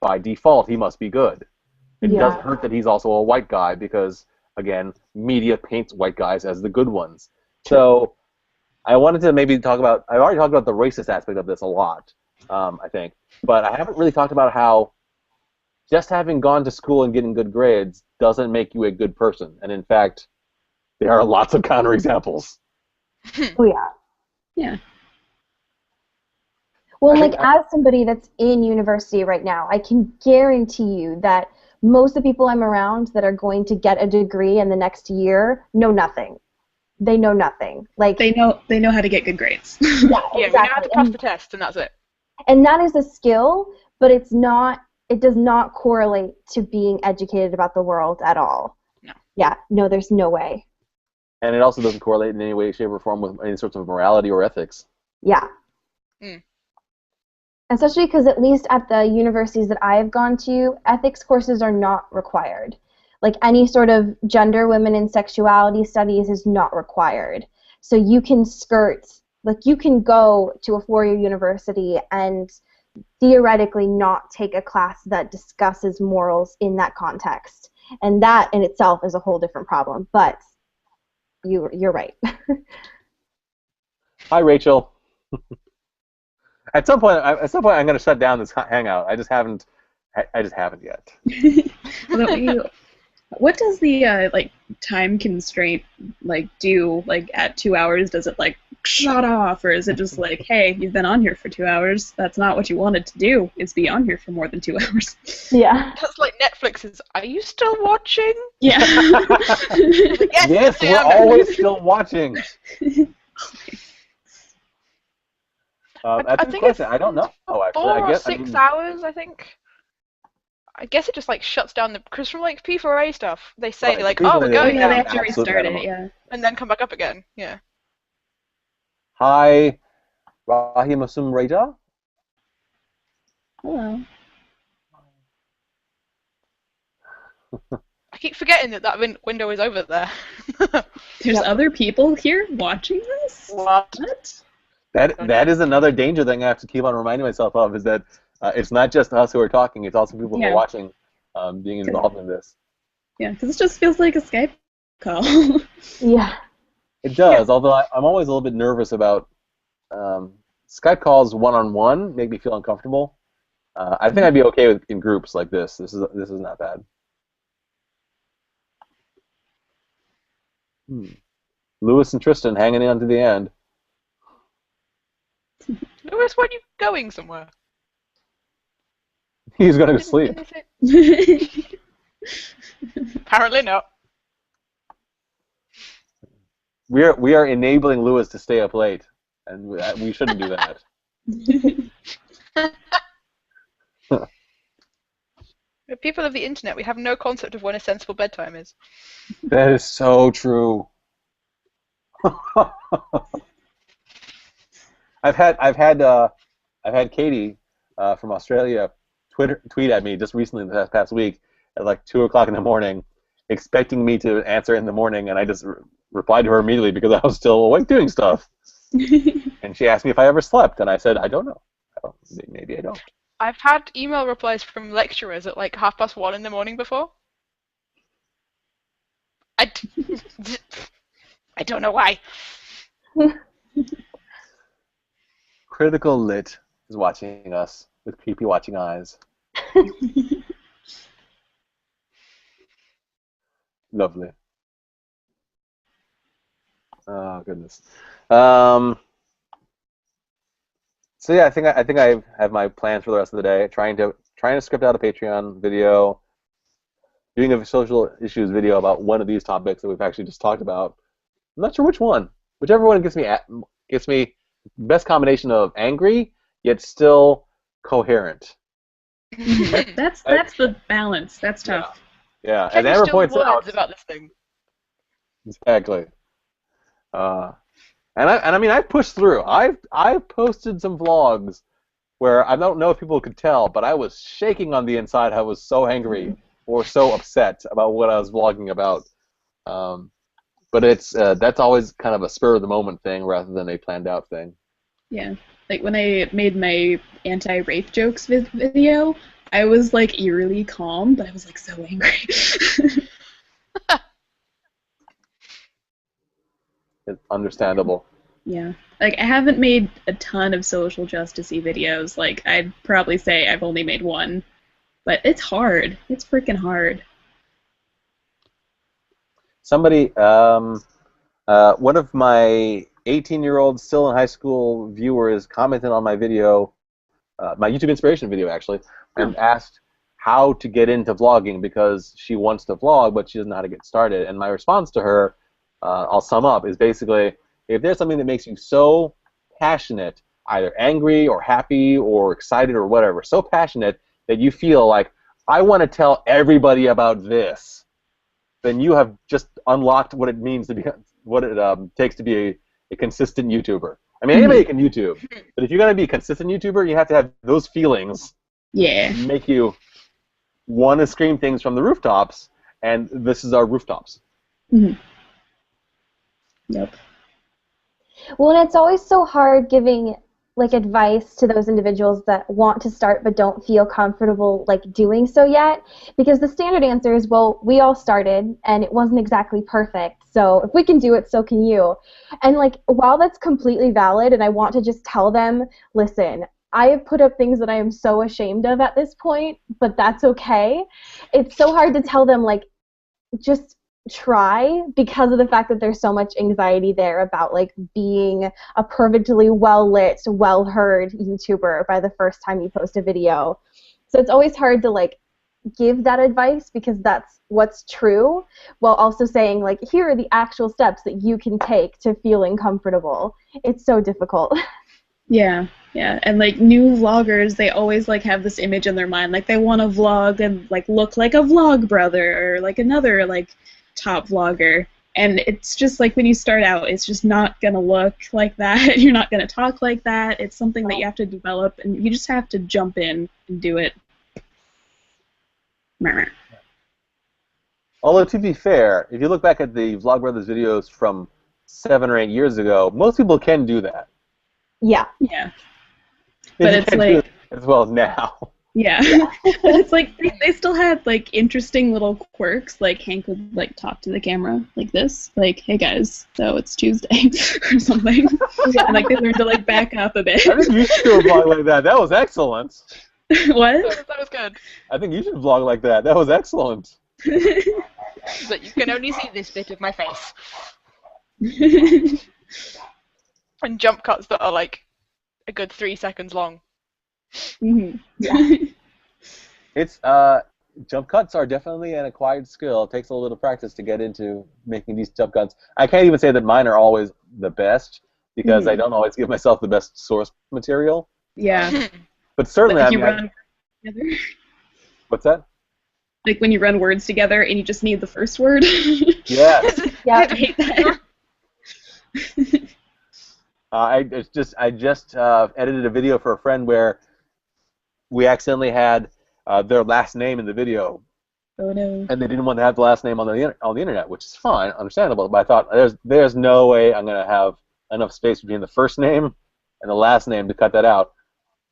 by default, he must be good. It doesn't hurt that he's also a white guy because, again, media paints white guys as the good ones. So I wanted to maybe talk about, I've already talked about the racist aspect of this a lot, I think, but I haven't really talked about how just having gone to school and getting good grades doesn't make you a good person. And in fact, there are lots of counterexamples. Oh, yeah. Yeah. Well, like, as somebody that's in university right now, I can guarantee you that most of the people I'm around that are going to get a degree in the next year know nothing. They know nothing. Like, they know how to get good grades. Yeah, We know how to pass the test, and that's it. And that is a skill, but it does not correlate to being educated about the world at all. No. Yeah, no, there's no way. And it also doesn't correlate in any way, shape, or form with any sorts of morality or ethics. Yeah. Especially because at least at the universities that I have gone to, ethics courses are not required. Like, any sort of gender, women, and sexuality studies is not required. So you can you can go to a four-year university and theoretically not take a class that discusses morals in that context. And that in itself is a whole different problem. But you're right. Hi, Rachel. At some point, I'm going to shut down this Hangout. I just haven't yet. What does the time constraint do? Like, at 2 hours, does it shut off, or is it just like, hey, you've been on here for 2 hours? That's not what you wanted to do. Is be on here for more than 2 hours. Yeah. That's like Netflix's. Are you still watching? Yeah. Yes, we're always still watching. That's a good question. I don't know. Actually, 4 or 6 hours, I think. I guess it just shuts down because from P4A stuff, they say Right. oh, we're going They now, have to restart it. Yeah. and then come back up again. Yeah. Hi, Rahim Asum Raja. Hello. I keep forgetting that window is over there. There's other people here watching this? What? That is another danger thing I have to keep on reminding myself of, is that it's not just us who are talking, it's also people who are watching being involved in this. Yeah, because it just feels like a Skype call. Yeah. It does, although I'm always a little bit nervous about Skype calls one-on-one make me feel uncomfortable. I think I'd be okay with in groups like this. This is not bad. Lewis and Tristan hanging in to the end. Lewis, weren't you going somewhere? He's going to sleep. Apparently not. We are enabling Lewis to stay up late, and we shouldn't do that. The people of the internet, we have no concept of when a sensible bedtime is. That is so true. I've had Katie from Australia tweet at me just recently this past week at like 2 o'clock in the morning, expecting me to answer in the morning, and I just replied to her immediately because I was still awake doing stuff. And she asked me if I ever slept, and I said I don't know. Maybe I don't. I've had email replies from lecturers at like 1:30 in the morning before. I don't know why. Critical Lit is watching us with creepy watching eyes. Lovely. Oh goodness. So yeah, I think I have my plans for the rest of the day. Trying to script out a Patreon video, doing a social issues video about one of these topics that we've actually just talked about. I'm not sure which one. Whichever one gets me best combination of angry yet still coherent. That's the balance. That's tough. Yeah. Can As you Amber still points out about this thing? Exactly. And I mean I've pushed through. I've posted some vlogs where I don't know if people could tell, but I was shaking on the inside. I was so angry or so upset about what I was vlogging about. But it's that's always kind of a spur of the moment thing rather than a planned out thing. Yeah, like when I made my anti-rape jokes video, I was like eerily calm, but I was like so angry. It's understandable. Yeah, like I haven't made a ton of social justice-y videos. Like I'd probably say I've only made one, but it's hard. It's freaking hard. Somebody, one of my 18-year-old still in high school viewers commented on my video, my YouTube inspiration video actually, and asked how to get into vlogging because she wants to vlog but she doesn't know how to get started. And my response to her, I'll sum up, is basically if there's something that makes you so passionate, either angry or happy or excited or whatever, so passionate that you feel like I want to tell everybody about this, then you have just unlocked what it means to be, what it takes to be a consistent YouTuber. I mean, anybody can YouTube, but if you're going to be a consistent YouTuber, you have to have those feelings. Yeah. Make you want to scream things from the rooftops, and this is our rooftops. Mm-hmm. Yep. Well, and it's always so hard giving like advice to those individuals that want to start but don't feel comfortable like doing so yet, because the standard answer is, well, we all started and it wasn't exactly perfect, so if we can do it, so can you. And like, while that's completely valid and I want to just tell them, listen, I have put up things that I am so ashamed of at this point, but that's okay. It's so hard to tell them like just try, because of the fact that there's so much anxiety there about like being a perfectly well-lit, well-heard YouTuber by the first time you post a video. So it's always hard to like give that advice because that's what's true, while also saying like, here are the actual steps that you can take to feeling comfortable. It's so difficult. Yeah, yeah, and like new vloggers, they always like have this image in their mind, like they want to vlog and like look like a vlog brother or like another like top vlogger, and it's just like when you start out, it's just not gonna look like that. You're not gonna talk like that. It's something that you have to develop, and you just have to jump in and do it. Although to be fair, if you look back at the Vlogbrothers videos from 7 or 8 years ago, most people can do that. Yeah. Yeah. But it's like as well as now. Yeah. But it's like they still had like interesting little quirks. Like Hank would like talk to the camera like this, like, "Hey guys, so it's Tuesday," or something. And like they learned to like back up a bit. I think you should do a vlog like that. That was excellent. What? That was good. I think you should vlog like that. That was excellent. But you can only see this bit of my face. And jump cuts that are like a good 3 seconds long. Mhm. It's jump cuts are definitely an acquired skill. It takes a little practice to get into making these jump cuts. I can't even say that mine are always the best because I don't always give myself the best source material. Yeah. But certainly, Like I you mean, run together. what's that? Like when you run words together and you just need the first word. Yes. Yeah. I hate that. I just edited a video for a friend where we accidentally had their last name in the video, Oh no. and they didn't want to have the last name on the internet, which is fine, understandable. But I thought there's no way I'm gonna have enough space between the first name and the last name to cut that out.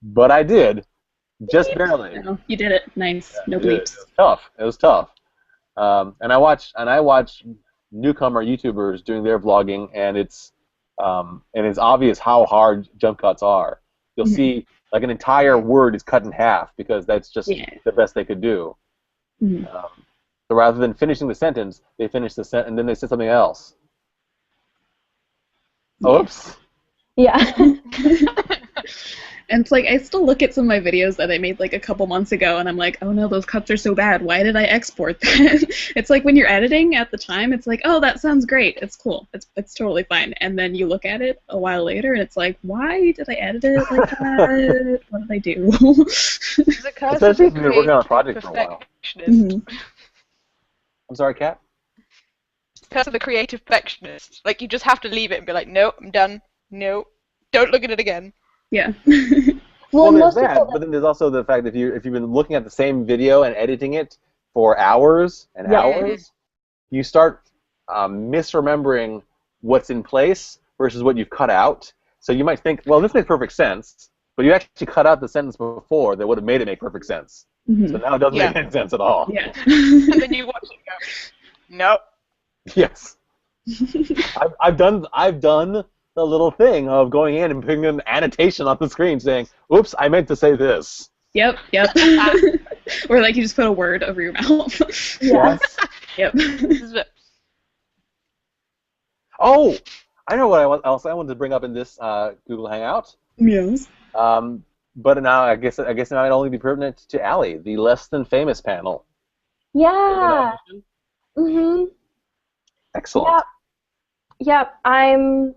But I did, just barely. No, you did it. Nice. No It bleeps. was tough. It was tough. And I watch newcomer YouTubers doing their vlogging, and it's obvious how hard jump cuts are. You'll see like an entire word is cut in half because that's just the best they could do. So rather than finishing the sentence, they finish the sentence and then they say something else. Oops. Yeah. And it's like I still look at some of my videos that I made like a couple months ago and I'm like, oh no, those cuts are so bad. Why did I export that? It's like when you're editing at the time, it's like, oh, that sounds great. It's cool. It's totally fine. And then you look at it a while later and it's like, why did I edit it like that? What did I do? Especially if you've been working on a project for a while. I'm sorry, Kat? Curse of the creative perfectionist. Like, you just have to leave it and be like, no, I'm done. No, don't look at it again. Yeah. Well, there's most that, people, but then there's also the fact that if you've been looking at the same video and editing it for hours and hours, you start misremembering what's in place versus what you've cut out. So you might think, well, this makes perfect sense, but you actually cut out the sentence before that would have made it make perfect sense. So now it doesn't make any sense at all. Yeah. And then you watch it and go, nope. Yes. I've done the little thing of going in and putting an annotation on the screen saying, oops, I meant to say this. Yep. Or like you just put a word over your mouth. Yes. Yep. Oh, I know what else I wanted to bring up in this Google Hangout. Yes. But now I guess it might only be pertinent to Allie, the less than famous panel. yeah. Excellent. Yep. I'm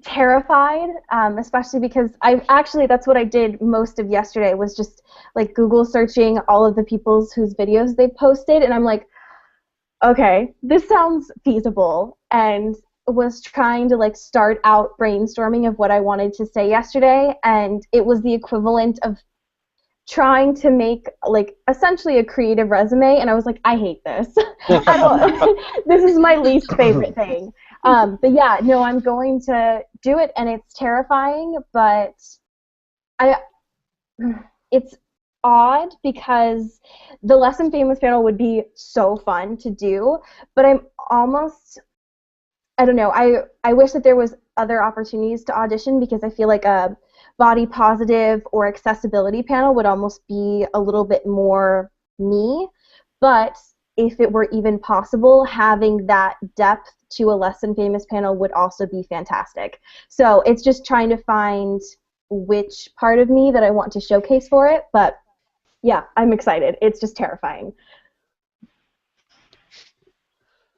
terrified, especially because that's what I did most of yesterday was just like Google searching all of the people's whose videos they posted, and I'm like, okay, this sounds feasible, and was trying to like start out brainstorming of what I wanted to say yesterday, and it was the equivalent of trying to make like essentially a creative resume, and I was like, I hate this. This is my least favorite thing. But yeah, no, I'm going to do it, and it's terrifying, but it's odd because the less than famous panel would be so fun to do, but I don't know, I wish that there was other opportunities to audition because I feel like a body positive or accessibility panel would almost be a little bit more me, but if it were even possible, having that depth to a less than famous panel would also be fantastic. So it's just trying to find which part of me that I want to showcase for it, but yeah, I'm excited. It's just terrifying.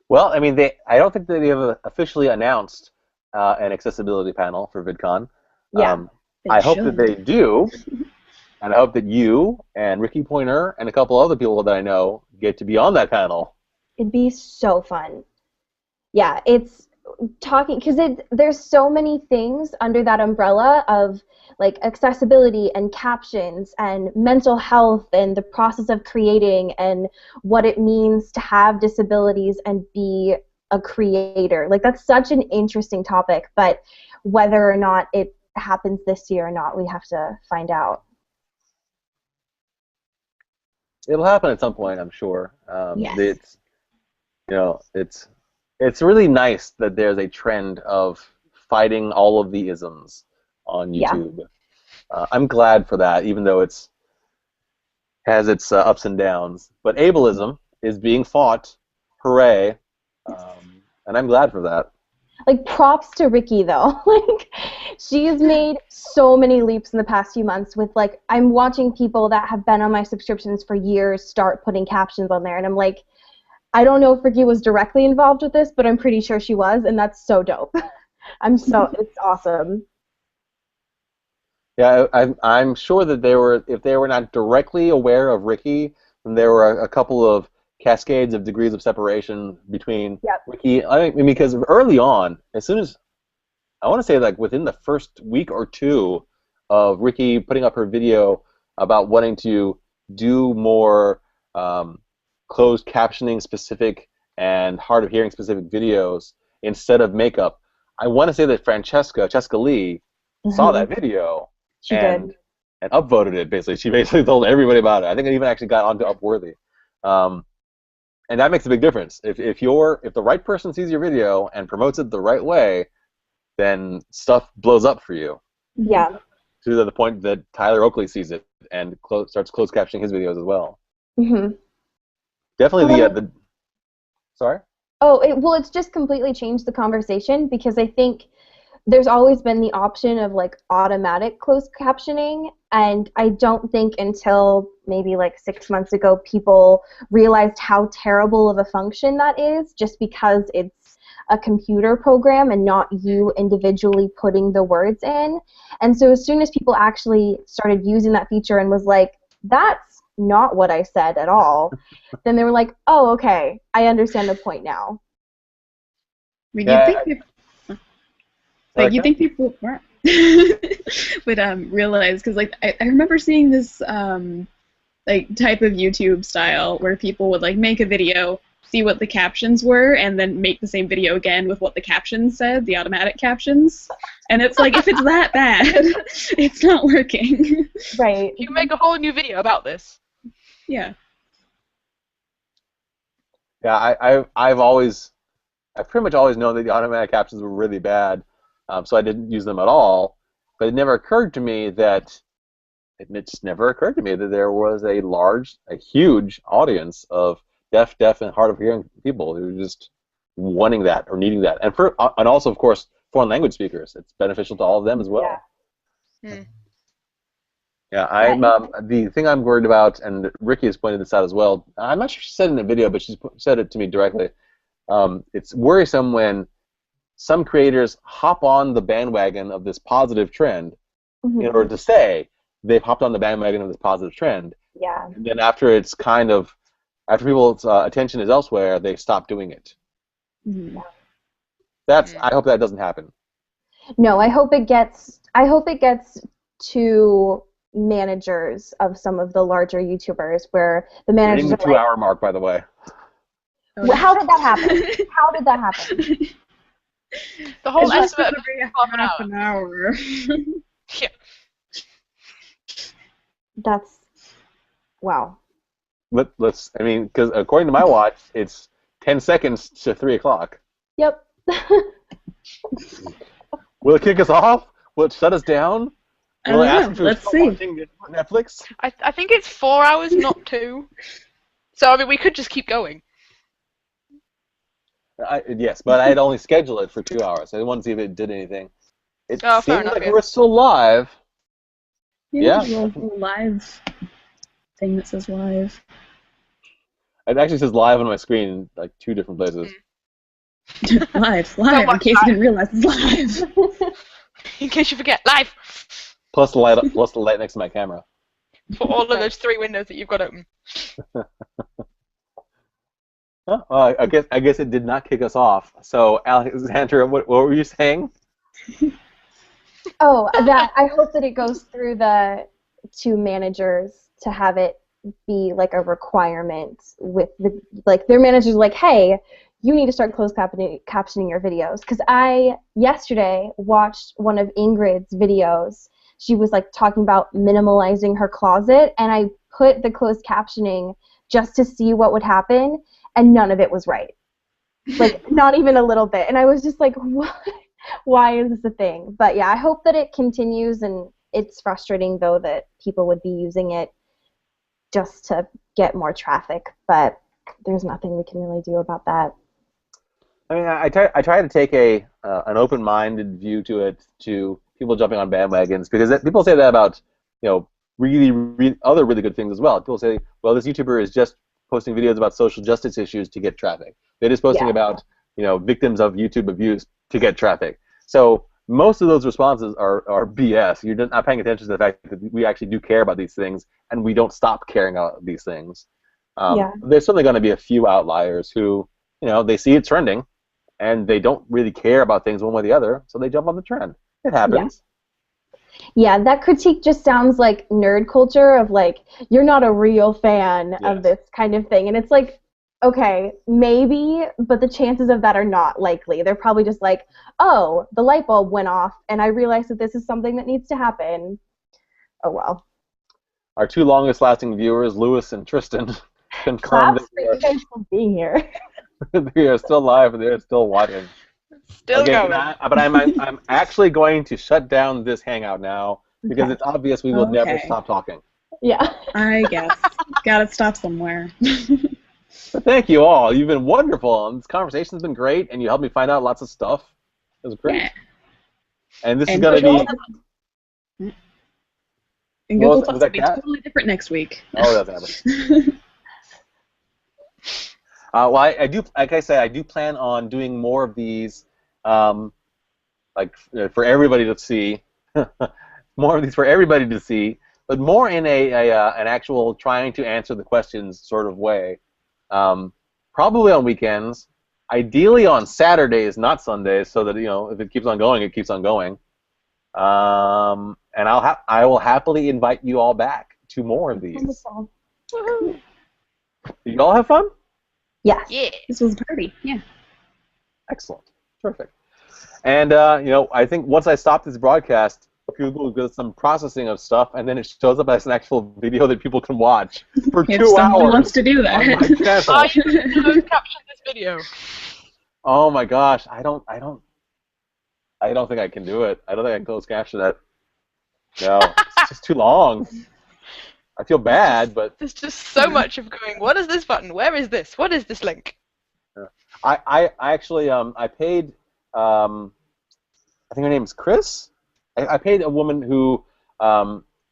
Well, I mean, I don't think that they have officially announced an accessibility panel for VidCon. Yeah. I hope that they do, and I hope that you and Ricky Pointer and a couple other people that I know get to be on that panel. It'd be so fun. Yeah, it's talking because there's so many things under that umbrella of like accessibility and captions and mental health and the process of creating and what it means to have disabilities and be a creator. Like that's such an interesting topic, but whether or not it happens this year or not, we have to find out. It'll happen at some point, I'm sure. Yes. It's really nice that there's a trend of fighting all of the isms on YouTube. I'm glad for that, even though it's has its ups and downs. But ableism is being fought. Hooray. And I'm glad for that. Like, props to Ricky, though. Like, she's made so many leaps in the past few months with, like, I'm watching people that have been on my subscriptions for years start putting captions on there, and I'm like, I don't know if Ricky was directly involved with this, but I'm pretty sure she was, and that's so dope. It's awesome. Yeah, I'm sure that if they were not directly aware of Ricky, then there were a couple of cascades of degrees of separation between Ricky. I mean, because early on, as soon as, I want to say like within the first week or two of Ricky putting up her video about wanting to do more closed captioning specific and hard of hearing specific videos instead of makeup, I want to say that Francesca Lee, saw that video and upvoted it. Basically, she basically told everybody about it. I think it even actually got onto Upworthy. And that makes a big difference. If the right person sees your video and promotes it the right way, then stuff blows up for you. Yeah. To the point that Tyler Oakley sees it and starts closed captioning his videos as well. Mm-hmm. Definitely the sorry? Well, it's just completely changed the conversation, because I think there's always been the option of like automatic closed captioning, and I don't think until maybe like 6 months ago people realized how terrible of a function that is, just because it's a computer program and not you individually putting the words in. And so as soon as people actually started using that feature and was like, that's not what I said at all, then they were like, oh, okay, I understand the point now. I mean, you'd think people would realize, because like I remember seeing this like type of YouTube style where people would like make a video, see what the captions were, and then make the same video again with what the captions said, the automatic captions. And it's like, if it's that bad, it's not working. Right. You can make a whole new video about this. Yeah. Yeah, I've pretty much always known that the automatic captions were really bad, so I didn't use them at all. But it never occurred to me that there was a huge audience of deaf, and hard of hearing people who were just wanting that or needing that, and also of course foreign language speakers. It's beneficial to all of them as well. Yeah. Hmm. Yeah, the thing I'm worried about, and Ricky has pointed this out as well. I'm not sure she said it in the video, but she said it to me directly. It's worrisome when some creators hop on the bandwagon of this positive trend in order to say they've hopped on the bandwagon of this positive trend. Yeah. And then after people's attention is elsewhere, they stop doing it. Mm-hmm. I hope that doesn't happen. No, I hope it gets to managers of some of the larger YouTubers, where the managers Hitting the are 2-hour mark, by the way. Well, how did that happen? How did that happen? The whole It's estimate supposed to be half an hour. Yeah. That's wow. Let's. I mean, because according to my watch, it's 10 seconds to 3 o'clock. Yep. Will it kick us off? Will it shut us down? Will it ask if Let's stop see. watching Netflix? I think it's 4 hours, not 2. So I mean, we could just keep going. Yes, but I had only scheduled it for 2 hours. I didn't want to see if it did anything. It Oh, fair seemed enough, like yeah. we're still live. Yeah. There's a little live thing that says live. It actually says live on my screen in like 2 different places. live, in case you didn't realize it's live. In case you forget, live! Plus the light next to my camera. For all of those 3 windows that you've got open. I guess it did not kick us off. So, Alexandra, what were you saying? Oh, that I hope that it goes through to managers to have it be like a requirement with their managers like, hey, you need to start closed captioning your videos. Because I yesterday watched one of Ingrid's videos. She was like talking about minimalizing her closet, and I put the closed captioning just to see what would happen, and none of it was right. Like, not even a little bit. And I was just like, what? Why is this a thing? But yeah, I hope that it continues, and it's frustrating though that people would be using it just to get more traffic, but there's nothing we can really do about that. I mean, I try to take an open-minded view to it, to people jumping on bandwagons, because people say that about, other really good things as well. People say, well, this YouTuber is just posting videos about social justice issues to get traffic. They're just posting about, victims of YouTube abuse to get traffic. So most of those responses are BS. You're not paying attention to the fact that we actually do care about these things, and we don't stop caring about these things. There's certainly going to be a few outliers who, they see it trending, and they don't really care about things one way or the other, so they jump on the trend. It happens. Yeah, that critique just sounds like nerd culture of like, you're not a real fan of this kind of thing. And it's like, okay, maybe, but the chances of that are not likely. They're probably just like, oh, the light bulb went off, and I realized that this is something that needs to happen. Oh, well. Our two longest-lasting viewers, Lewis and Tristan, confirmed Claps for you guys for being here. they are still live and they're still watching. Still going. But I'm actually going to shut down this Hangout now because it's obvious we will never stop talking. Yeah. I guess. Gotta stop somewhere. But thank you all. You've been wonderful. And this conversation's been great, and you helped me find out lots of stuff. It was great. Yeah. And this is going to be... And Google Talks will be totally different next week. Oh, that's happening. Well, I do, like I said, I do plan on doing more of these, for everybody to see. More of these for everybody to see, but more in an actual trying to answer the questions sort of way. Probably on weekends, ideally on Saturdays, not Sundays, so that if it keeps on going, it keeps on going. And I will happily invite you all back to more of these. Woohoo. Did you all have fun? Yes. Yeah. This was a party. Yeah. Excellent. Terrific. And I think once I stop this broadcast, Google does some processing of stuff, and then it shows up as an actual video that people can watch for 2 hours. If someone wants to do that. You can caption this video. Oh my gosh, I don't think I can do it. I don't think I can close caption that. No, it's just too long. I feel bad, but there's just so much of going. What is this button? Where is this? What is this link? I actually I paid I think her name is Chris. I paid a woman who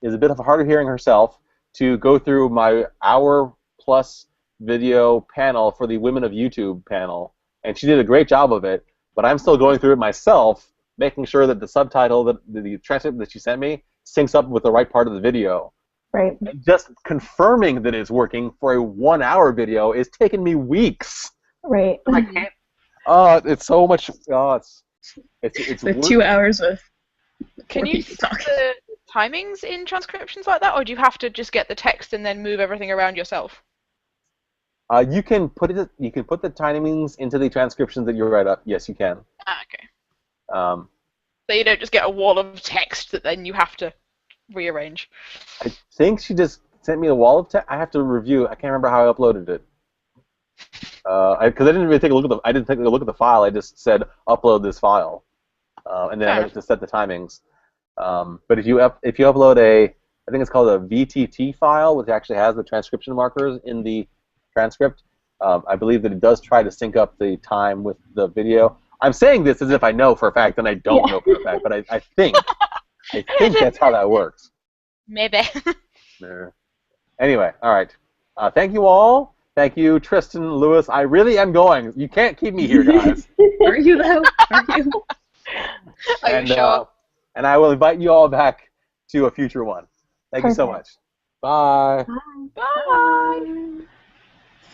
is a bit of a hard of hearing herself to go through my hour-plus video panel for the Women of YouTube panel, and she did a great job of it. But I'm still going through it myself, making sure that the subtitle, the transcript that she sent me, syncs up with the right part of the video. Right. And just confirming that it's working for a 1-hour video is taking me weeks. Right. I can't. Oh, it's so much. Oh, it's the 2 hours of. Can you set the timings in transcriptions like that, or do you have to just get the text and then move everything around yourself? You can put it. You can put the timings into the transcriptions that you write up. Yes, you can. Ah, okay. So you don't just get a wall of text that then you have to rearrange. I think she just sent me a wall of text. I have to review. I can't remember how I uploaded it. Because I didn't really take a look at the. I didn't take a look at the file. I just said upload this file, and then I have to set the timings. But if you upload I think it's called a VTT file, which actually has the transcription markers in the transcript. I believe that it does try to sync up the time with the video. I'm saying this as if I know for a fact, and I don't know for a fact, but I think that's how that works. Maybe. Anyway, all right. Thank you all. Thank you, Tristan, Lewis. I really am going. You can't keep me here, guys. Are you, though? Are you? Are you sure? And I will invite you all back to a future one. Thank you so much. Bye. Bye. Bye.